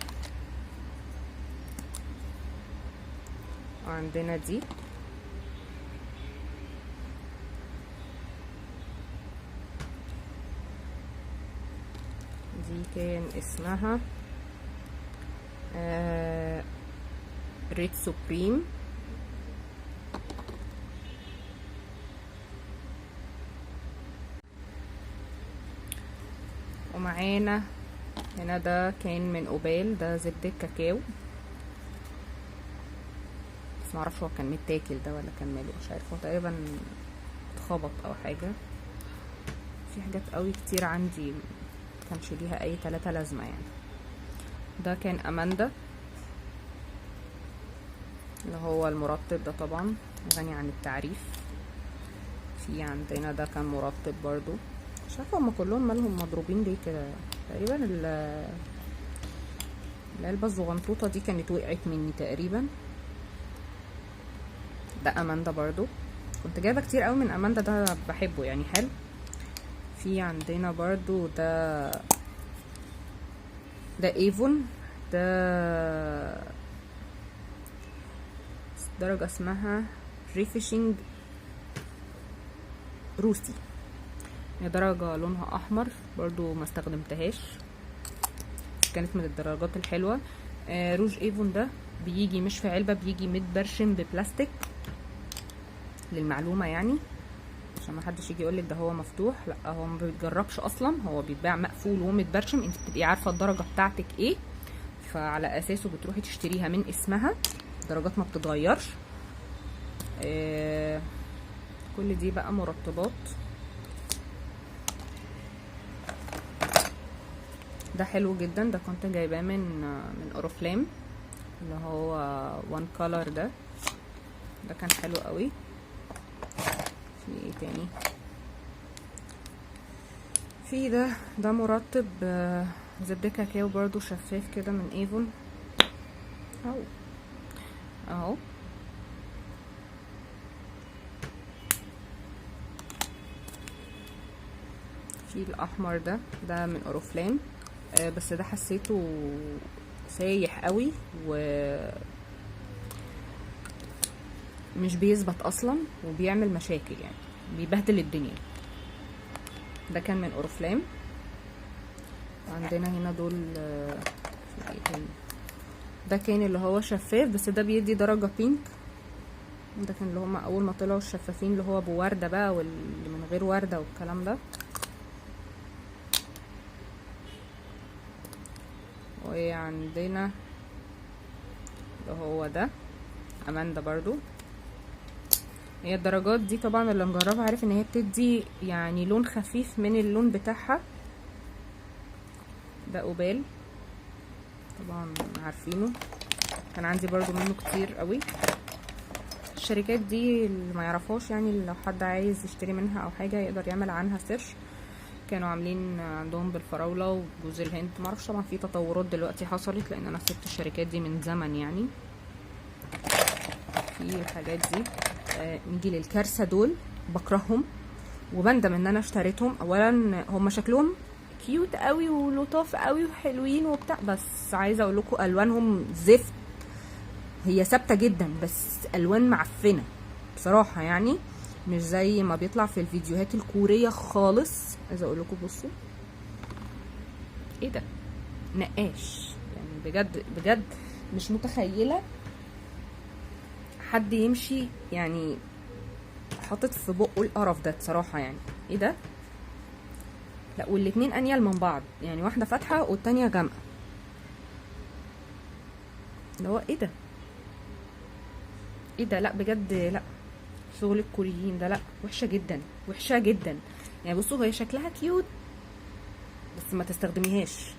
وعندنا دي كان اسمها ريد سوبريم. ومعانا هنا ده كان من اوبال، ده زبدة كاكاو، بس معرفش هو كان متاكل ده ولا كان ماله، مش عارفه، هو تقريبا اتخبط او حاجه. في حاجات قوي كتير عندي مكانش ليها اي 3 لازمه يعني. ده كان اماندا، اللي هو المرطب ده طبعا غني عن التعريف. في عندنا ده كان مرطب برضو، مش عارفه هما كلهم مالهم مضروبين ليه كده. تقريبا العلبه الصغنطوطه دي كانت وقعت مني تقريبا. ده اماندا برضو، كنت جايبه كتير قوي من اماندا، ده بحبه يعني حلو. في عندنا برضو ده ايفون، ده درجة اسمها ريفيشنج روسي، هي درجة لونها احمر برضو، ما استخدمتهاش، كانت من الدرجات الحلوة. روج ايفون ده بيجي مش في علبة، بيجي متبرشم ببلاستيك للمعلومة يعني، عشان ما حدش يجي يقولك ده هو مفتوح. لا، هو ما بيتجربش اصلا، هو بيتباع مقفول ومتبرشم، انت بتبقي عارفة الدرجة بتاعتك ايه، فعلى اساسه بتروحي تشتريها من اسمها، درجات ما بتتغيرش. كل دي بقى مرطبات. ده حلو جدا، ده كنت جايباه من اورiflame، اللي هو وان كولر ده كان حلو قوي. في ايه تاني؟ في ده مرطب زبدة كاكاو برضو شفاف كده من ايفون اهو. في الاحمر ده من اوريفلام، بس ده حسيته سايح قوي ومش بيثبت اصلا وبيعمل مشاكل، يعني بيبهدل الدنيا. ده كان من اوريفلام. عندنا هنا دول في ايه تاني؟ ده كان اللي هو شفاف بس ده بيدي درجة بينك. ده كان اللي هما اول ما طلعوا الشفافين اللي هو بوردة بقى واللي من غير وردة والكلام ده. وعندنا اللي هو ده اماندا برضو. هي الدرجات دي طبعا اللي مجربها عارف ان هي بتدي يعني لون خفيف من اللون بتاعها. ده قبال طبعا عارفينه، كان عندي برضو منه كتير قوي. الشركات دي اللي ما يعرفهاش يعني لو حد عايز يشتري منها او حاجه يقدر يعمل عنها سيرش. كانوا عاملين عندهم بالفراوله وجوز الهند، معرفش طبعا في تطورات دلوقتي حصلت لان انا سبت الشركات دي من زمن يعني. في الحاجات دي نيجي للكارثه. دول بكرههم وبندم ان انا اشتريتهم. اولا هم شكلهم كيوت قوي ولطاف قوي وحلوين وبتاع، بس عايزه اقول لكم الوانهم زفت. هي ثابته جدا بس الوان معفنه بصراحه، يعني مش زي ما بيطلع في الفيديوهات الكوريه خالص. عايزه اقول لكم بصوا ايه ده، نقاش يعني بجد بجد. مش متخيله حد يمشي يعني حاطط في بقه القرف ده بصراحه. يعني ايه ده؟ لا والاتنين انيل من بعض، يعني واحده فاتحه والتانيه غامقه. اللي هو ايه ده ايه ده؟ لا بجد لا، شغل الكوريين ده لا، وحشه جدا وحشه جدا. يعني بصوا هي شكلها كيوت بس ما تستخدميهاش.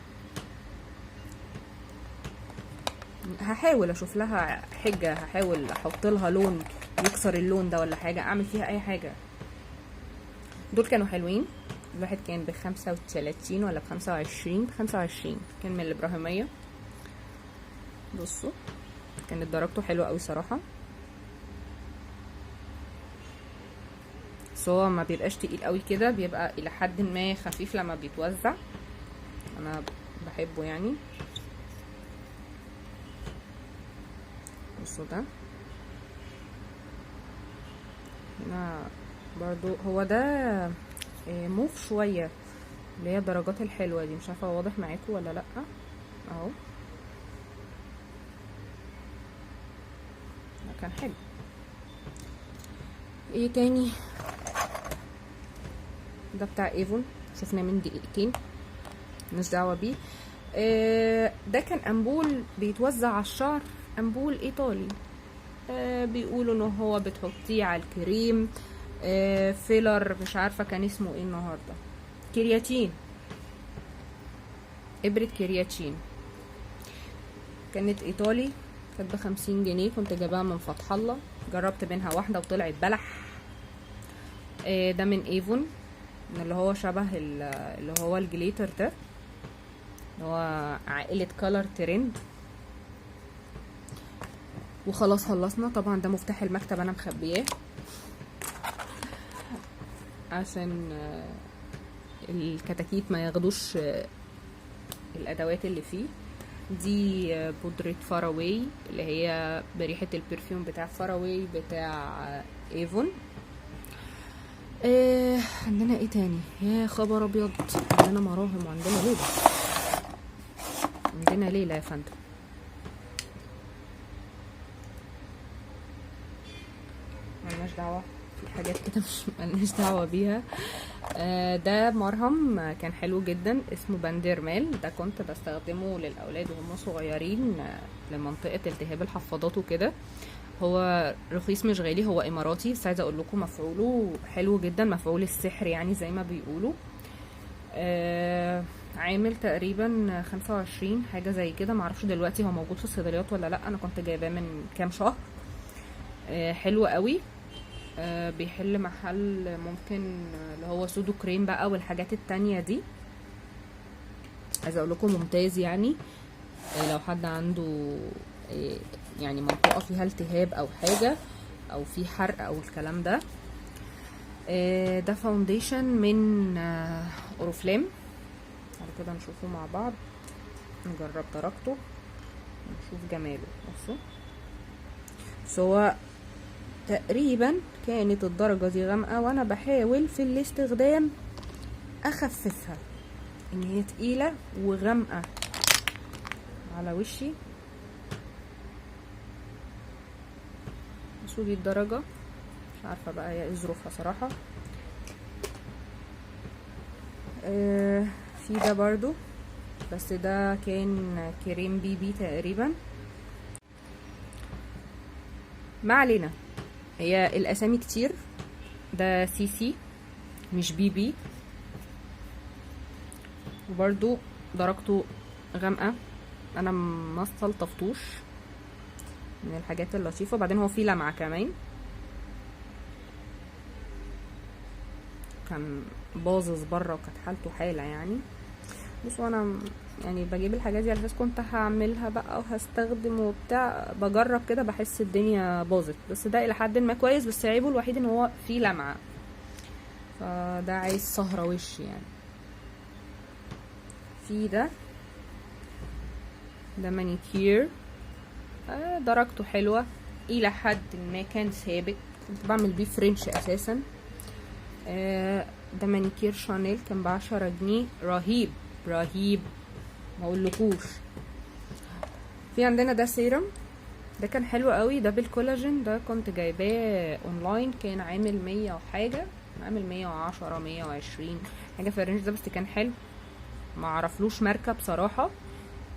هحاول اشوف لها حجه، هحاول احط لها لون يكسر اللون ده ولا حاجه، اعمل فيها اي حاجه. دول كانوا حلوين. الواحد كان ب35 ولا ب25، ب25 كان من الابراهيميه. بصوا كانت درجته حلوه قوي صراحه، بس هو ما بيبقاش تقيل قوي كده، بيبقى الى حد ما خفيف لما بيتوزع. انا بحبه يعني. بصوا ده هنا برضو هو ده موف شويه، اللي هي الدرجات الحلوه دي. مش عارفه واضح معاكم ولا لا. اهو كان حلو. ايه تاني؟ ده بتاع ايفون، شفناه من دقيقتين، مش دعوه بيه. ده كان امبول بيتوزع على الشعر، امبول ايطالي. بيقولوا ان هو بتحطيه على الكريم. فيلر مش عارفه كان اسمه ايه النهارده، كرياتين، ابره كرياتين. كانت ايطالي، كانت ب50 جنيه. كنت جايباها من فتح الله، جربت منها واحده وطلعت بلح. ده من ايفون، اللي هو شبه اللي هو الجليتر ده، اللي هو عائله كولر ترند. وخلاص خلصنا. طبعا ده مفتاح المكتب انا مخبياه عشان الكتاكيت ما ياخدوش الادوات اللي فيه. دي بودرة فاراوي اللي هي بريحة البرفيوم بتاع فاراوي بتاع ايفون. عندنا ايه تاني؟ يا خبر ابيض، عندنا مراهم وعندنا ليلة، عندنا ليلة يا فندم. ملناش دعوة في حاجات كده مش ملناش دعوة بيها. ده مرهم كان حلو جدا، اسمه بانديرمال. ده كنت بستخدمه للاولاد وهم صغيرين لمنطقة التهاب الحفاضات وكده. هو رخيص مش غالي، هو اماراتي، بس عايزه اقول لكم مفعوله حلو جدا، مفعول السحر يعني زي ما بيقولوا. عامل تقريبا 25 حاجه زي كده، معرفش دلوقتي هو موجود في الصيدليات ولا لا. انا كنت جايباه من كام شهر. حلو قوي. بيحل محل ممكن اللي هو سودو كريم بقى والحاجات التانية دي. عايزه اقول لكم ممتاز يعني. لو حد عنده يعني منطقه فيها التهاب او حاجه او في حرق او الكلام ده. ده فاونديشن من اوريفلام. بعد كده نشوفه مع بعض، نجرب درجته ونشوف جماله. بصوا، هو تقريبا كانت الدرجة دي غامقة، وانا بحاول في الاستخدام اخففها، ان هي تقيلة وغامقة على وشي. بصوا دي الدرجة، مش عارفة بقى ايه ظروفها صراحة. في ده برضو، بس ده كان كريم بي بي تقريبا. ما علينا، هي الاسامي كتير. ده سي سي مش بي بي، وبرضو درجته غامقة، انا ما استلطفتوش، من الحاجات اللطيفة. وبعدين هو فيه لمعة كمان، كان باظظ بره وكانت حالته حالة يعني. بصوا انا يعني بجيب الحاجات دي على اساس كنت هعملها بقى وهستخدم وبتاع، بجرب كده بحس الدنيا باظت. بس ده الى حد ما كويس، بس عيبه الوحيد ان هو فيه لمعة، فده عايز سهرة وش يعني. في ده مانيكير، درجته حلوة الى حد ما، كان ثابت، كنت بعمل بيه فرنش اساسا. ده مانيكير شانيل، كان ب10 جنيه، رهيب رهيب ما اقولكوش. في عندنا ده سيرم، ده كان حلو قوي، ده بالكولاجين، ده كنت جايباه اونلاين، كان عامل 100 وحاجه، عامل 110 120 حاجه في الرينج ده، بس كان حلو. ما عرفلوش ماركه بصراحه،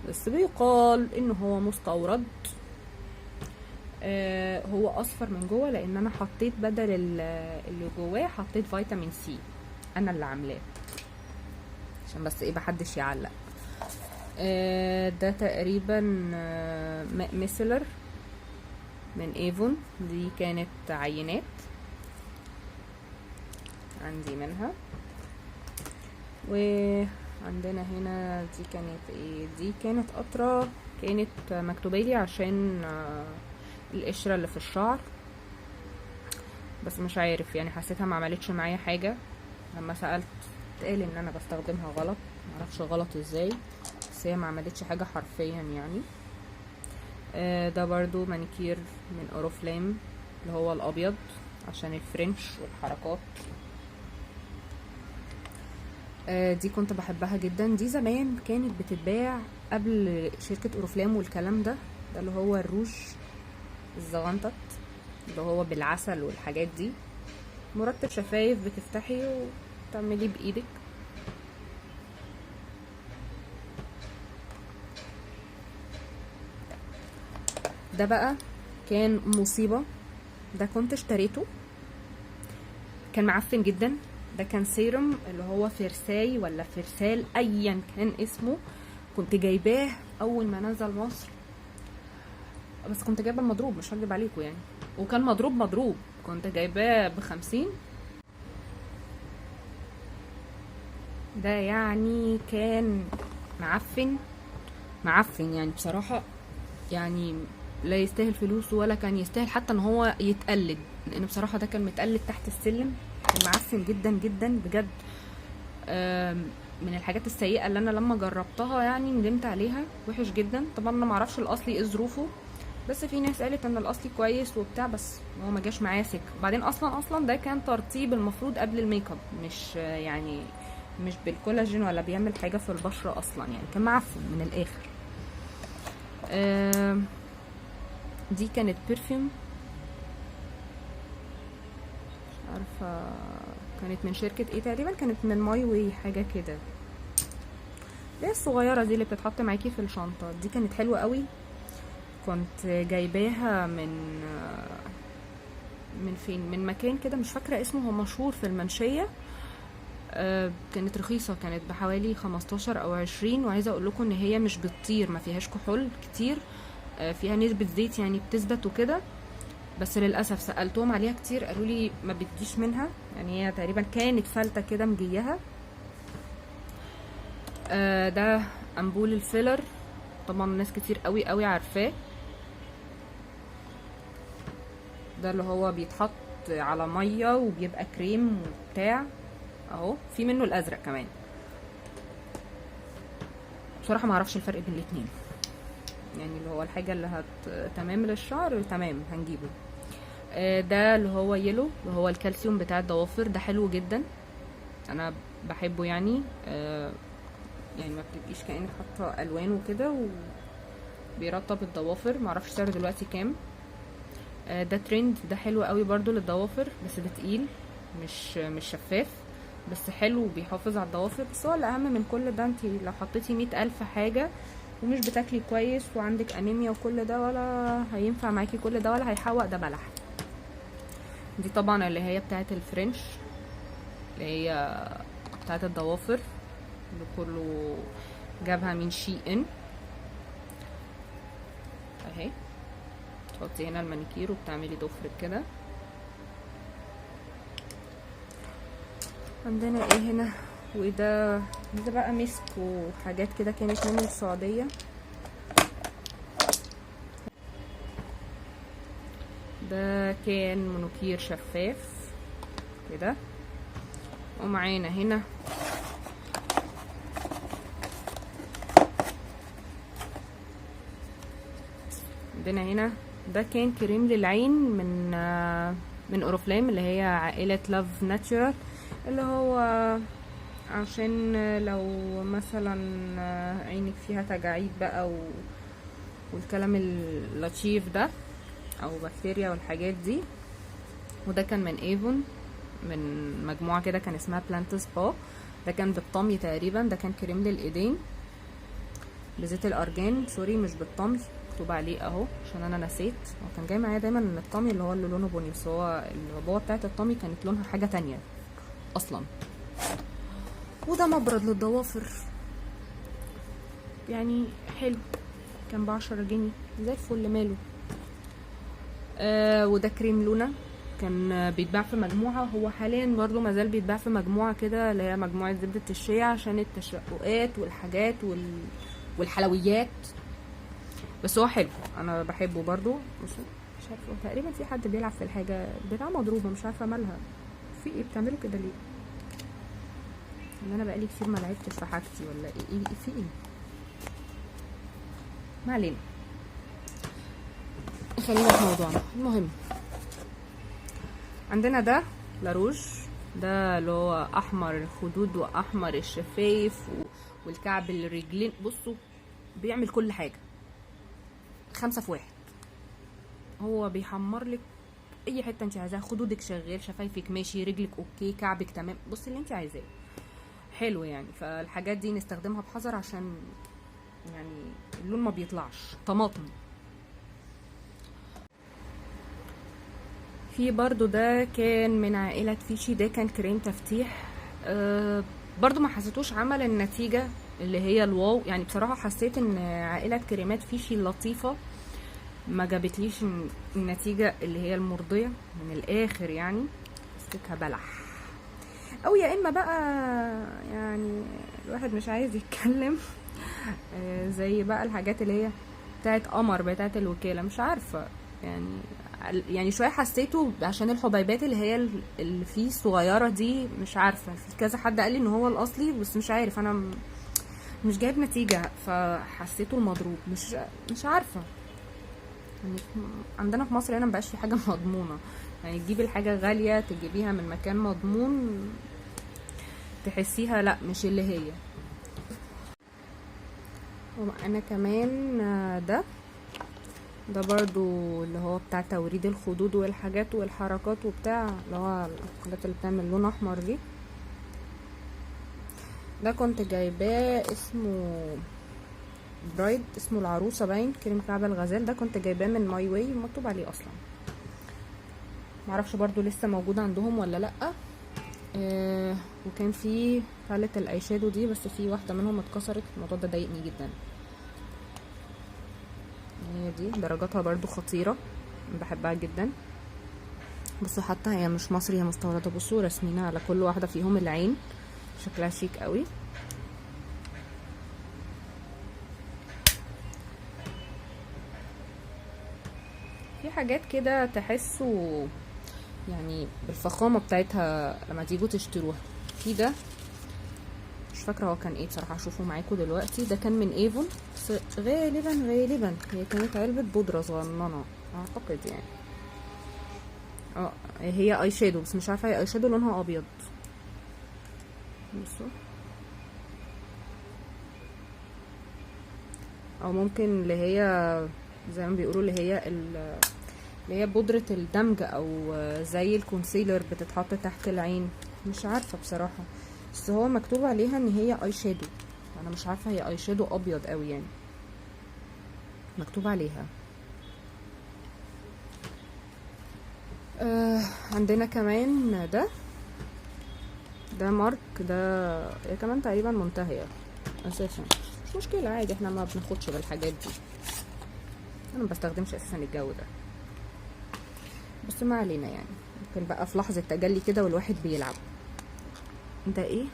بس بيقال ان هو مستورد. هو اصفر من جوه، لان انا حطيت بدل اللي جواه حطيت فيتامين سي، انا اللي عاملاه عشان بس ايه محدش يعلق. ده تقريبا ميسلر من ايفون، دي كانت عينات عندي منها. وعندنا هنا دي كانت ايه، دي كانت قطرة، كانت مكتوبالي عشان القشرة اللي في الشعر، بس مش عارف يعني، حسيتها ما عملتش معايا حاجة. لما سألت اتقال ان انا بستخدمها غلط، معرفش غلط ازاي، بس هي ما عملتش حاجة حرفيا يعني. ده برضو مانيكير من اوريفلام، اللي هو الابيض عشان الفرنش والحركات. دي كنت بحبها جدا، دي زمان كانت بتتباع قبل شركة اوريفلام والكلام ده اللي هو الروج الزغنطط، اللي هو بالعسل والحاجات دي، مرطب شفايف، بتفتحي وتعملي بايدك. ده بقى كان مصيبة، ده كنت اشتريته، كان معفن جدا. ده كان سيرم اللي هو فرساي ولا فرسال ايا كان اسمه، كنت جايباه اول ما نزل مصر، بس كنت جايبه المضروب، مش هكدب عليكم يعني، وكان مضروب، كنت جايباه ب50. ده يعني كان معفن يعني بصراحة، يعني لا يستاهل فلوسه، ولا كان يستاهل حتى ان هو يتقلد، لان بصراحة ده كان متقلد تحت السلم، كان معفن جدا جدا بجد. من الحاجات السيئة اللي انا لما جربتها يعني ندمت عليها، وحش جدا. طبعا انا معرفش الاصلي ايه ظروفه، بس في ناس قالت ان الاصلي كويس وبتاع، بس هو ما جاش معايا سكه. بعدين اصلا ده كان ترطيب المفروض قبل الميك اب، مش يعني مش بالكولاجين ولا بيعمل حاجه في البشره اصلا يعني، كان معفن من الاخر. دي كانت برفيوم، مش عارفه كانت من شركه ايه، تقريبا كانت من ماي واي حاجه كده، اللي الصغيره دي اللي بتتحط معاكي في الشنطه. دي كانت حلوه قوي، كنت جايباها من فين، من مكان كده مش فاكره اسمه، هو مشهور في المنشيه. كانت رخيصه، كانت بحوالي 15 او 20، وعايزه اقول لكم ان هي مش بتطير، ما فيهاش كحول كتير، فيها نسبه زيت يعني بتثبت وكده. بس للاسف سالتهم عليها كتير، قالوا لي ما بتجيش منها يعني، هي تقريبا كانت فلتة كده مجيها. ده امبول الفيلر، طبعا ناس كتير قوي عارفاه، ده اللي هو بيتحط على ميه وبيبقى كريم وبتاع اهو. في منه الازرق كمان. بصراحه ما اعرفش الفرق بين الاتنين، يعني اللي هو الحاجه اللي تمام للشعر تمام هنجيبه. ده اللي هو يلو، اللي هو الكالسيوم بتاع الضوافر، ده حلو جدا انا بحبه يعني. يعني ما بتبقيش كأنك حاطه الوان وكده، وبيرطب الضوافر. معرفش سعره دلوقتي كام. ده ترند، ده حلو قوي برضو للضوافر، بس ده تقيل، مش شفاف، بس حلو وبيحافظ على الضوافر. بس هو الاهم من كل ده، انتي لو حطيتي 100,000 حاجه ومش بتاكلي كويس وعندك انيميا وكل ده، ولا هينفع معاكي كل ده ولا هيحوق ده بلح. دي طبعا اللي هي بتاعه الفرنش، اللي هي بتاعه الضوافر، اللي كله جابها من شي ان اهي. تحطي هنا المانيكير وبتعملي ضفرك كده. عندنا ايه هنا؟ وده بقى مسك وحاجات كده كانت من السعودية. ده كان منوكير شفاف كده. ومعانا هنا عندنا هنا ده كان كريم للعين من اوريفلام، اللي هي عائلة لاف ناتشورال، اللي هو عشان لو مثلا عينك فيها تجاعيد بقى والكلام اللطيف ده، او بكتيريا والحاجات دي. وده كان من ايفون، من مجموعة كده كان اسمها بلانت سبا. ده كان بالطمي تقريبا. ده كان كريم للايدين بزيت الارجان، سوري مش بالطمي، مكتوب عليه اهو عشان انا نسيت. هو كان جاي معايا دايما من الطمي اللي هو اللي لونه بني، بس هو العبوه بتاعت الطمي كانت لونها حاجه تانية اصلا. وده مبرد للضوافر يعني حلو، كان ب10 جنيه زي الفل ماله. وده كريم لونا، كان بيتباع في مجموعه، هو حاليا برضو مازال بيتباع في مجموعه كده، اللي هي مجموعه زبده الشيا عشان التشققات والحاجات والحلويات. بس هو حلو، انا بحبه برضو. مش عارفه، تقريبا في حد بيلعب في الحاجه بتاع مضروبه، مش عارفه مالها، في ايه بتعملوا كده ليه؟ ان انا بقالي كتير ما لعبتش في حاجتي ولا ايه في ايه؟ ما علينا، خلينا في موضوعنا. المهم عندنا ده لاروج، ده اللي هو احمر الخدود واحمر الشفايف والكعب الرجلين. بصوا بيعمل كل حاجه 5 في 1. هو بيحمر لك اي حته انت عايزاها، خدودك شغال، شفايفك ماشي، رجلك اوكي، كعبك تمام، بصي اللي انت عايزاه حلو يعني. فالحاجات دي نستخدمها بحذر عشان يعني اللون ما بيطلعش طماطم. في برضو ده كان من عائلة فيشي، ده كان كريم تفتيح. برضو ما حسيتوش عمل النتيجة اللي هي الواو يعني. بصراحة حسيت ان عائلة كريمات فيشي لطيفة، ما جابتليش النتيجة اللي هي المرضية من الاخر يعني. حسيتها بلح، او يا اما بقى يعني الواحد مش عايز يتكلم. زي بقى الحاجات اللي هي بتاعت قمر، بتاعت الوكالة، مش عارفة يعني شوية حسيته عشان الحبيبات اللي هي اللي فيه صغيرة دي، مش عارفة، في كذا حد قال لي ان هو الاصلي، بس مش عارف، انا مش جايب نتيجة، فحسيته المضروب، مش عارفة يعني. عندنا في مصر هنا مبقاش في حاجة مضمونة يعني. تجيبي الحاجة غالية تجيبيها من مكان مضمون تحسيها لا مش اللي هي. وانا كمان ده برضو اللي هو بتاع توريد الخدود والحاجات والحركات وبتاع، اللي هو الحاجات اللي بتعمل لون احمر دي. ده كنت جايباه اسمه برايد، اسمه العروسة باين، كريم كعب الغزال. ده كنت جايباه من ماي واي، مكتوب عليه اصلا، معرفش برضو لسه موجود عندهم ولا لا. وكان في باليت الاي شادو دي، بس في واحدة منهم اتكسرت، الموضوع ده ضايقني جدا. هي دي درجاتها برضو خطيرة، بحبها جدا. بصوا حتى هي مش مصري، هي مستوردة. بصوا رسمينها على كل واحدة فيهم العين، شكلها شيك قوي. في حاجات كده تحسوا يعني بالفخامه بتاعتها لما تيجوا تشتروها. في ده مش فاكره هو كان ايه بصراحه، هشوفه معاكم دلوقتي. ده كان من ايفون، بس غالبا هي كانت علبه بودره صغننه اعتقد يعني. هي اي شادو، بس مش عارفه هي اي شادو لونها ابيض. بصوا، او ممكن اللي هي زي ما بيقولوا اللي هي بودرة الدمج، او زي الكونسيلر بتتحط تحت العين. مش عارفة بصراحة، بس هو مكتوب عليها ان هي اي شادو. انا مش عارفة هي اي شادو ابيض قوي يعني، مكتوب عليها. عندنا كمان ده مارك، ده كمان تقريبا منتهية اساسا، مش مشكلة عادي، احنا ما بناخدش بالحاجات دي. انا ما بستخدمش اساسا الجو ده، بس ما علينا يعني. ممكن بقى في لحظة تجلي كده والواحد بيلعب. ده ايه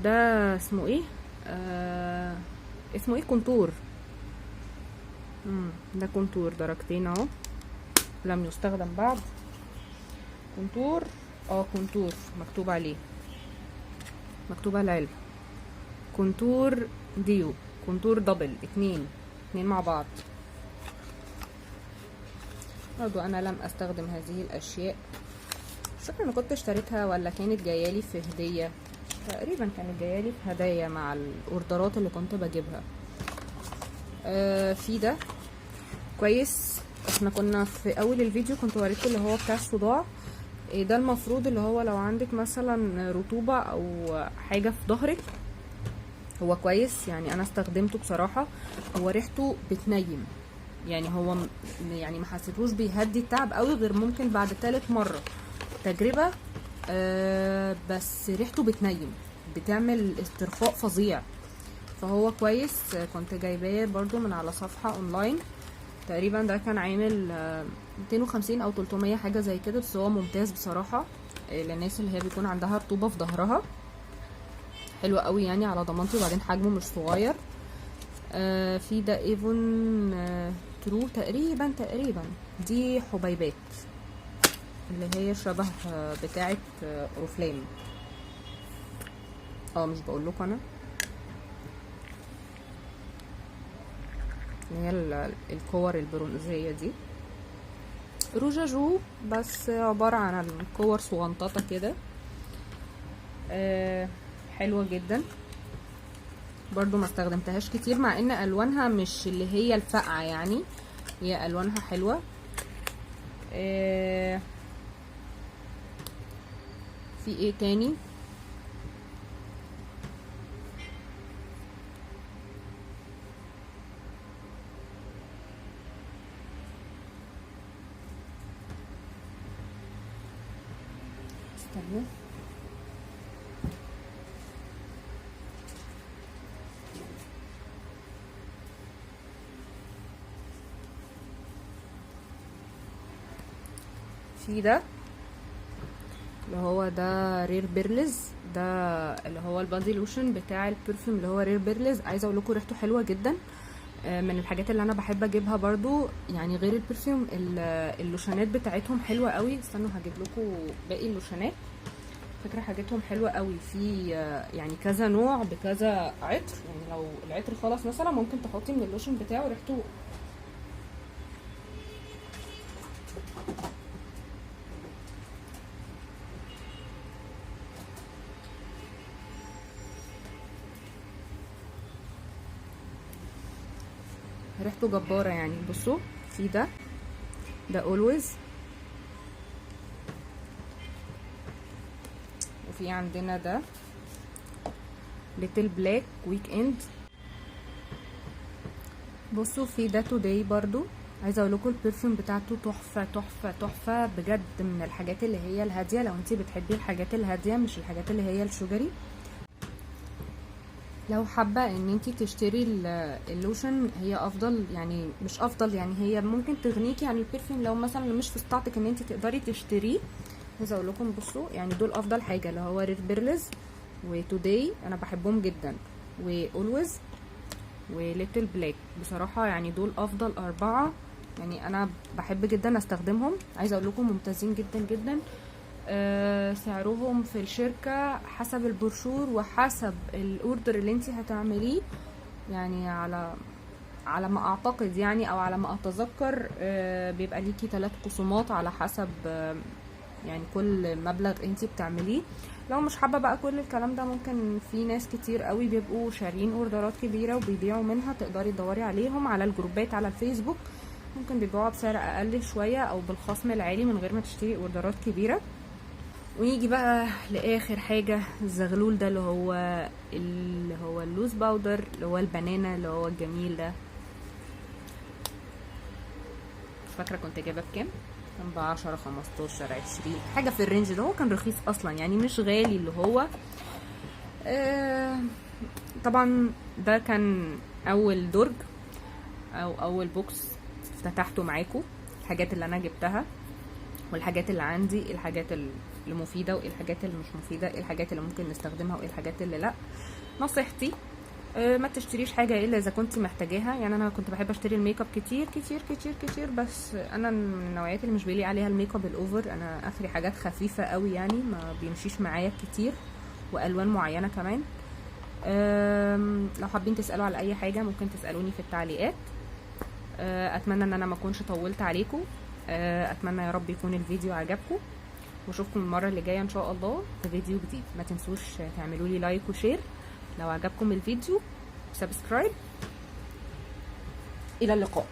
ده؟ اسمه ايه؟ اسمه ايه؟ كونتور. ده كونتور درجتين اهو، لم يستخدم بعد. كونتور، كونتور مكتوب عليه، مكتوب على العلبة كونتور ديو، كونتور دبل، اتنين مع بعض. برضو انا لم استخدم هذه الاشياء. مش فاكره انا كنت اشتريتها ولا كانت جايالي في هديه. تقريبا كانت جايالي في هدايا مع الاوردرات اللي كنت بجيبها. في ده كويس. احنا كنا في اول الفيديو كنت وريتكم اللي هو بتاع الصداع. ده المفروض اللي هو لو عندك مثلا رطوبه او حاجه في ظهرك، هو كويس يعني. انا استخدمته بصراحه، هو ريحته بتنيم يعني. هو يعني ما حسيتوش بيهدي التعب قوي غير ممكن بعد 3 مرة تجربة. بس ريحته بتنيم، بتعمل استرخاء فظيع، فهو كويس. كنت جايباه برضو من على صفحة اونلاين تقريبا. ده كان عامل 250 او 300 حاجة زي كده، بس هو ممتاز بصراحة للناس اللي هي بيكون عندها رطوبة في ظهرها. حلو قوي يعني على ضمانتي، وبعدين حجمه مش صغير. في ده ايفون ترو تقريبا دي حبيبات اللي هي شبه بتاعه اورفلام. مش بقول لكم انا، اللي هي الكور البرونزيه دي، روجاجو، بس عباره عن الكور صغنططه كده. حلوه جدا برضو، ما استخدمتهاش كتير مع ان الوانها مش اللي هي الفاقعه يعني، هي الوانها حلوه. في ايه تاني؟ استنى، في ده اللي هو ده رير بيرلز. ده اللي هو البادي لوشن بتاع البرفيوم اللي هو رير بيرلز. عايزه اقول لكم ريحته حلوه جدا، من الحاجات اللي انا بحب اجيبها برضو يعني. غير البرفيوم اللوشنات بتاعتهم حلوه قوي. استنوا هجيب لكم باقي اللوشنات، فكره حاجاتهم حلوه قوي. في يعني كذا نوع بكذا عطر يعني. لو العطر خلص مثلا ممكن تحطي من اللوشن بتاعه ريحته جبارة يعني. بصوا، في ده اولويز، وفي عندنا ده ليتل بلاك ويك اند. بصوا، في ده توداي برضو. عايزه اقول لكم البرفيوم بتاعته تحفه بجد، من الحاجات اللي هي الهاديه. لو انتي بتحبي الحاجات الهاديه مش الحاجات اللي هي الشجري، لو حابه ان انتي تشتري اللوشن، هي افضل يعني. مش افضل يعني، هي ممكن تغنيكي عن البرفيوم لو مثلا مش في استطاعتك ان انتي تقدري تشتريه. عايزه اقول لكم بصوا يعني دول افضل حاجه، اللي هو رير بيرلز وتوداي، انا بحبهم جدا، واولويز وليتل بلاك بصراحه يعني. دول افضل 4 يعني انا بحب جدا استخدمهم. عايزه اقول لكم ممتازين جدا جدا. سعرهم في الشركه حسب البروشور وحسب الاوردر اللي انت هتعمليه، يعني على ما اعتقد يعني او على ما اتذكر بيبقى ليكي 3 خصومات على حسب يعني كل مبلغ انتي بتعمليه. لو مش حابه بقى كل الكلام ده، ممكن في ناس كتير قوي بيبقوا شارين اوردرات كبيره وبيبيعوا منها، تقدري تدوري عليهم على الجروبات على الفيسبوك، ممكن بيبيعوها بسعر اقل شويه او بالخصم العالي من غير ما تشتري اوردرات كبيره. ونيجي بقى لاخر حاجه، الزغلول ده اللي هو اللوز باودر، اللي هو البنانا اللي هو الجميل ده. مش فاكره كنت جايبه بكام، كان ب10 15 20 حاجه في الرينج ده. هو كان رخيص اصلا يعني مش غالي اللي هو طبعا ده كان اول درج او اول بوكس فتحته معاكم. الحاجات اللي انا جبتها والحاجات اللي عندي، الحاجات اللي مفيده وايه الحاجات اللي مش مفيده، ايه الحاجات اللي ممكن نستخدمها وايه الحاجات اللي لا. نصيحتي ما تشتريش حاجه الا اذا كنت محتاجاها. يعني انا كنت بحب اشتري الميك اب كتير كتير كتير كتير، بس انا من النوعيات اللي مش بيليق عليها الميك اب الاوفر. انا اخري حاجات خفيفه قوي يعني ما بيمشيش معايا كتير، والوان معينه كمان. لو حابين تسالوا على اي حاجه ممكن تسالوني في التعليقات. اتمنى ان انا ما اكونش طولت عليكم. اتمنى يا رب يكون الفيديو عجبكم، واشوفكم المره اللي جايه ان شاء الله في فيديو جديد. ما تنسوش تعملوا لي لايك وشير لو عجبكم الفيديو، سبسكرايب. الى اللقاء.